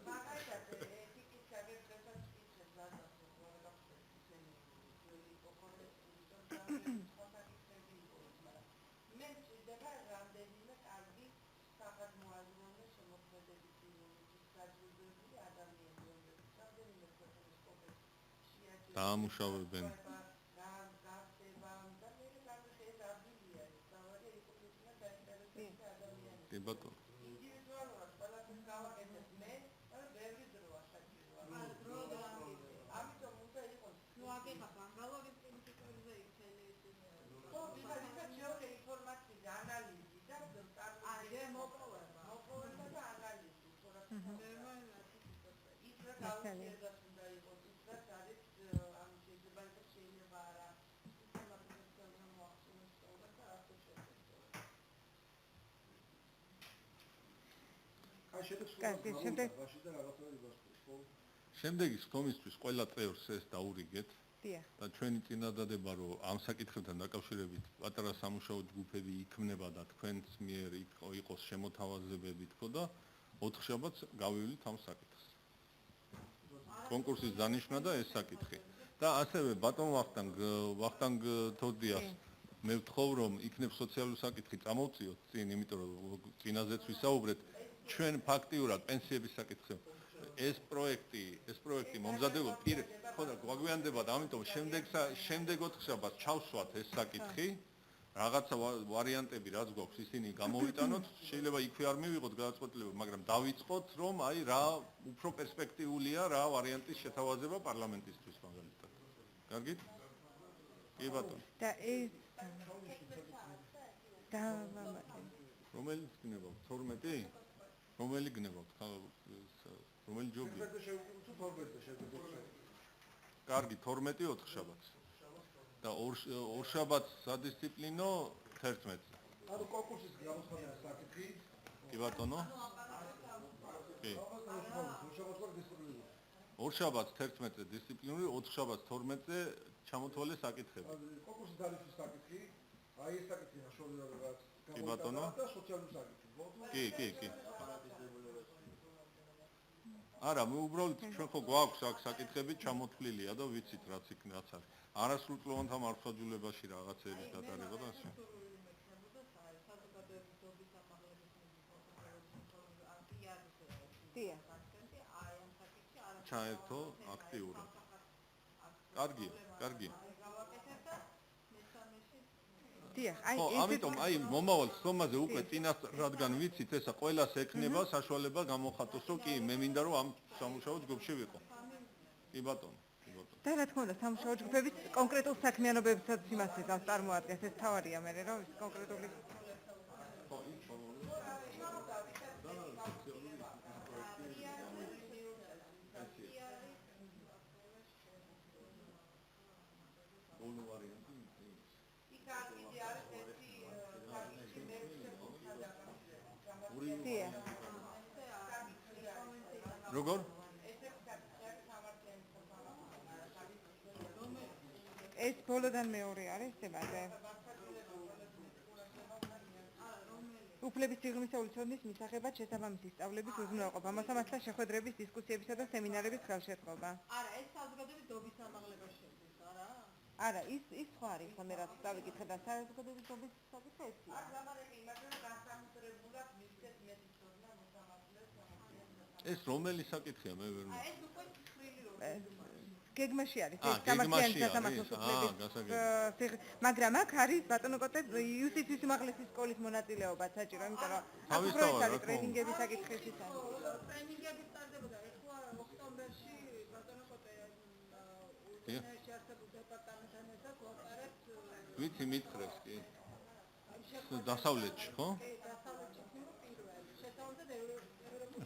მაგალითად, ეთიკის აგებდებსაც ვკითხეთ რადგან ყველაფერს ისინი ძველი პოპულისტური დაამუშავებენ. კი ბატონო. ინდივიდუალურად ყველაფერს გავაკეთებ მე, მაგრამ ბევრი დროა საჭიროა. ამიტომ უნდა იყოს ნუ აგეხა ბანგალორის პრინციპებზე იქცელი ის ვიღაცა შეუძლია ინფორმაციის ანალიზი და მოპოვება და ანალიზი, ის რა გაუძლებას უნდა იყოს, ის რაც არის ამ შეიძლება იყოს შეიძლება არა სისტემატიზაცია მოახსნას სწორად და ასე შეგვიძლია. აი შემდეგ რაში და რაღაცა იბასტოს ხო? შემდეგი სხდომისთვის ყველა წევრს ეს დაურიგეთ. დიახ. და ჩვენი წინადადება რომ ამ საკითხებთან დაკავშირებით პატარა სამუშაო ჯგუფები იქმნება და თქვენს მიერ იყოს შემოთავაზებები თქო და 4 შაბათს გავივლით ამ საკითხს. კონკურსის დანიშვნა და ეს საკითხი. და ასევე ბატონ ვახტანგ თოდიას მე ვთხოვ რომ იქნებ სოციალური საკითხი წამოვწიოთ წინ, იმიტომ რომ წინაზეც ვისაუბრეთ ჩვენ ფაქტიურად პენსიების საკითხზე ეს პროექტი მომზადებულ ხო და გვაგვიანდება და ამიტომ შემდეგ 4 შაბათს ჩავსვათ ეს საკითხი რაღაცა ვარიანტები რაც გვაქვს ისინი გამოვიტანოთ შეიძლება იქვე არ მივიღოთ გადაწყვეტილება მაგრამ დავიწყოთ რომ აი რა უფრო პერსპექტიულია რა ვარიანტის შეთავაზება პარლამენტისთვის მაგალითად კარგით კი ბატონო და ეს და რომელიც გნებავთ 12 რომელი გნებავთ რომელი ჯობია? კარგი, 12 4 შაბათს. და 2 შაბათს სადისციპლინო 11-ზე. ანუ კონკურსის გამოსხდომის საკითხი. კი ბატონო? კი. 2 შაბათს 11-ზე დისციპლინური, 4 შაბათს 12-ზე ჩამოთვალე საკითხები. კონკურსის დანიშნვის საკითხი, აი ეს საკითხი საშუალება რაც კი ბატონო? და სოციალური საკითხი. კი. არა, მე უბრალოდ ჩვენ ხო გვაქვს აქ საკითხები ჩამოთვლილია და ვიცით რაც იქნაც არის. არასრულწლოვანთა მართლმსაჯულებაში რაღაცების დატარება და ასე. ჩაერთო აქტიურად. კარგია. დიახ, აი ეს ამიტომ აი მომავალ სხდომაზე უკვე წინას რადგან ვიცით ესა ყველას ეკნება საშუალება გამოხატოს რომ კი მე მინდა რომ ამ სამუშაო ჯგუფში ვიყო. კი ბატონო. და რა თქმა უნდა სამუშაო ჯგუფების კონკრეტულ საქმიანობებსაც იმას იღავს წარმოადგენს ეს თავარია მე რომ ის კონკრეტული როგორ? ეს ბოლოდან მეორე არის თემაზე. უფლების სიღრმისეული ცოდნის მისაღებად შესაბამისი სწავლების უზრუნველყოფა, მასამართლა შეხვედრების, დისკუსიებისა და სემინარების ხელშეწყობა. არა, ეს საზოგადოების დობის ამაღლებას შედის, არა? არა, ის სხვა არის, მე რაც დავიკითხე და საზოგადოების დობის საკითხი ესია. არ გამარეკი იმაზე რომ გასამწრებულად მისცეთ მეტი ცოდნა მოსამართლეს ეს რომელი საკითხია მე ვერ ეს უკვე ცხრილი რომ გეგმაში არის ეს გამართლიანი სასამართლოს უფლების მაგრამ აქ არის ბატონო კოტე იუსტიციის უმაღლესი სკოლის მონაწილეობა საჭირო იმიტომ რომ თავისთავად ტრენინგების საკითხებიც არის ტრენინგები სტარდებოდა ეხლა ოქტომბერში ბატონო კოტე უზენაეში არსებულ დეპარტამენტთან ერთად ვატარებთ ვიცი მითხრეს კი დასავლეთში ხო?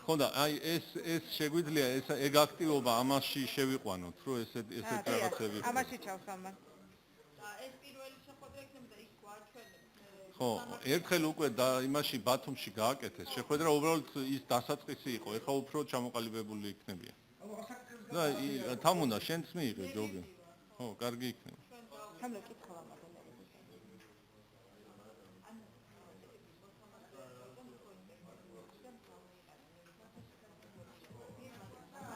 ხო და აი ეს შეგვიძლია ეგ აქტივობა ამაში შევიყვანოთ რომ ესეთ რაღაცები ამაში ჩავს ამან ეს პირველი შეხვედრა იქნება და იქ გვაჩვენებს ხო ერთხელ უკვე და იმაში ბათუმში გააკეთეს შეხვედრა უბრალოდ ის დასაწყისი იყო ეხლა უფრო ჩამოყალიბებული იქნებიან და თამუნა შენც მიიღე ჯობია ხო კარგი იქნება თამუნა კითხვა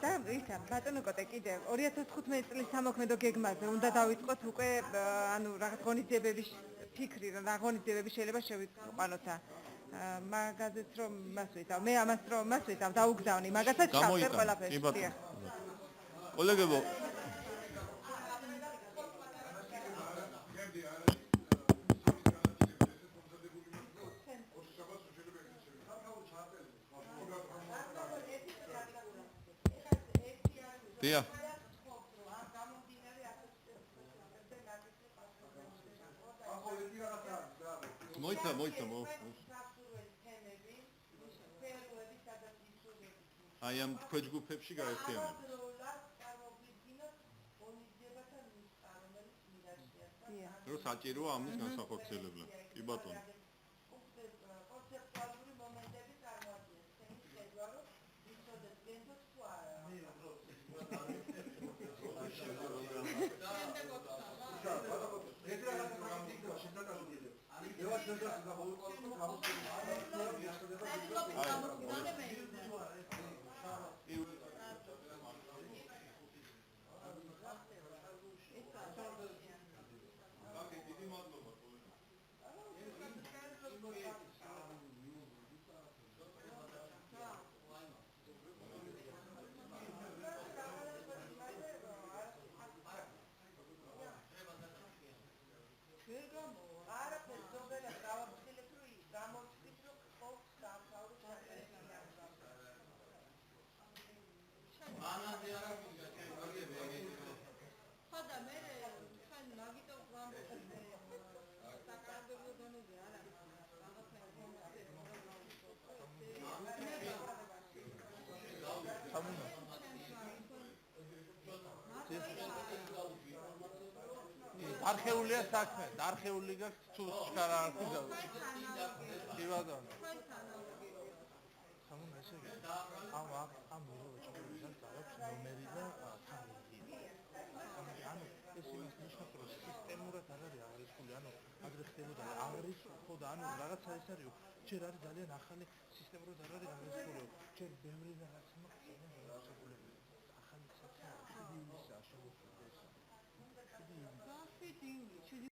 და ისა ბატონო კოტე კიდევ 2015 წლის სამოქმედო გეგმაზე უნდა დავიწყოთ უკვე ანუ რაღაც ღონისძიებების ფიქრი რა ღონისძიებები შეიძლება შევიყვანოთ მაგაზეც რომ მას ვიტავ მე ამას რომ მას ვიტავ დაუგზავნი მაგასაც ჩავწერ ყველაფერს კოლეგებო დიახ. მოიცა. აი ამ ქვეჯ ჯგუფებში გაერთიანებით. რო საჭიროა ამის განსახორციელებლად. კი ბატონო. კონცეპტუალური მომენტები წარმოადგენს თემის ხედვა, რომ ვიცოდეთ გენდოთ თუ არა. არაფერს ზოგადად გავაფრთხილებ, რომ გამოვთქვით, რომ ყოფს დამთავრდა ხოდა მე ხან მაგიტო ვამბობ საკანონმდებლო დონეზე არა არქეულია საქმე, არქეული გაქვს თუ შკარა არქი გაქვს. კი ბატონო. სამუნა ესე იგი. ამ მიღებაში დააქვს ნომერი და თარიღი. ანუ ეს იმას ნიშნავს, რომ სისტემურად არ არის აღრიცხული, ანუ ადრე ხდებოდა აღრიცხო და ანუ რაღაცა ეს არის, ჯერ არის ძალიან ახალი სისტემურად არ არის აღრიცხული. ჯერ ბევრი რაღაცა მაქვს, ახალი საქმე, შვიდი ივლისაა შემოგვიდეს. შვიდი ივლის.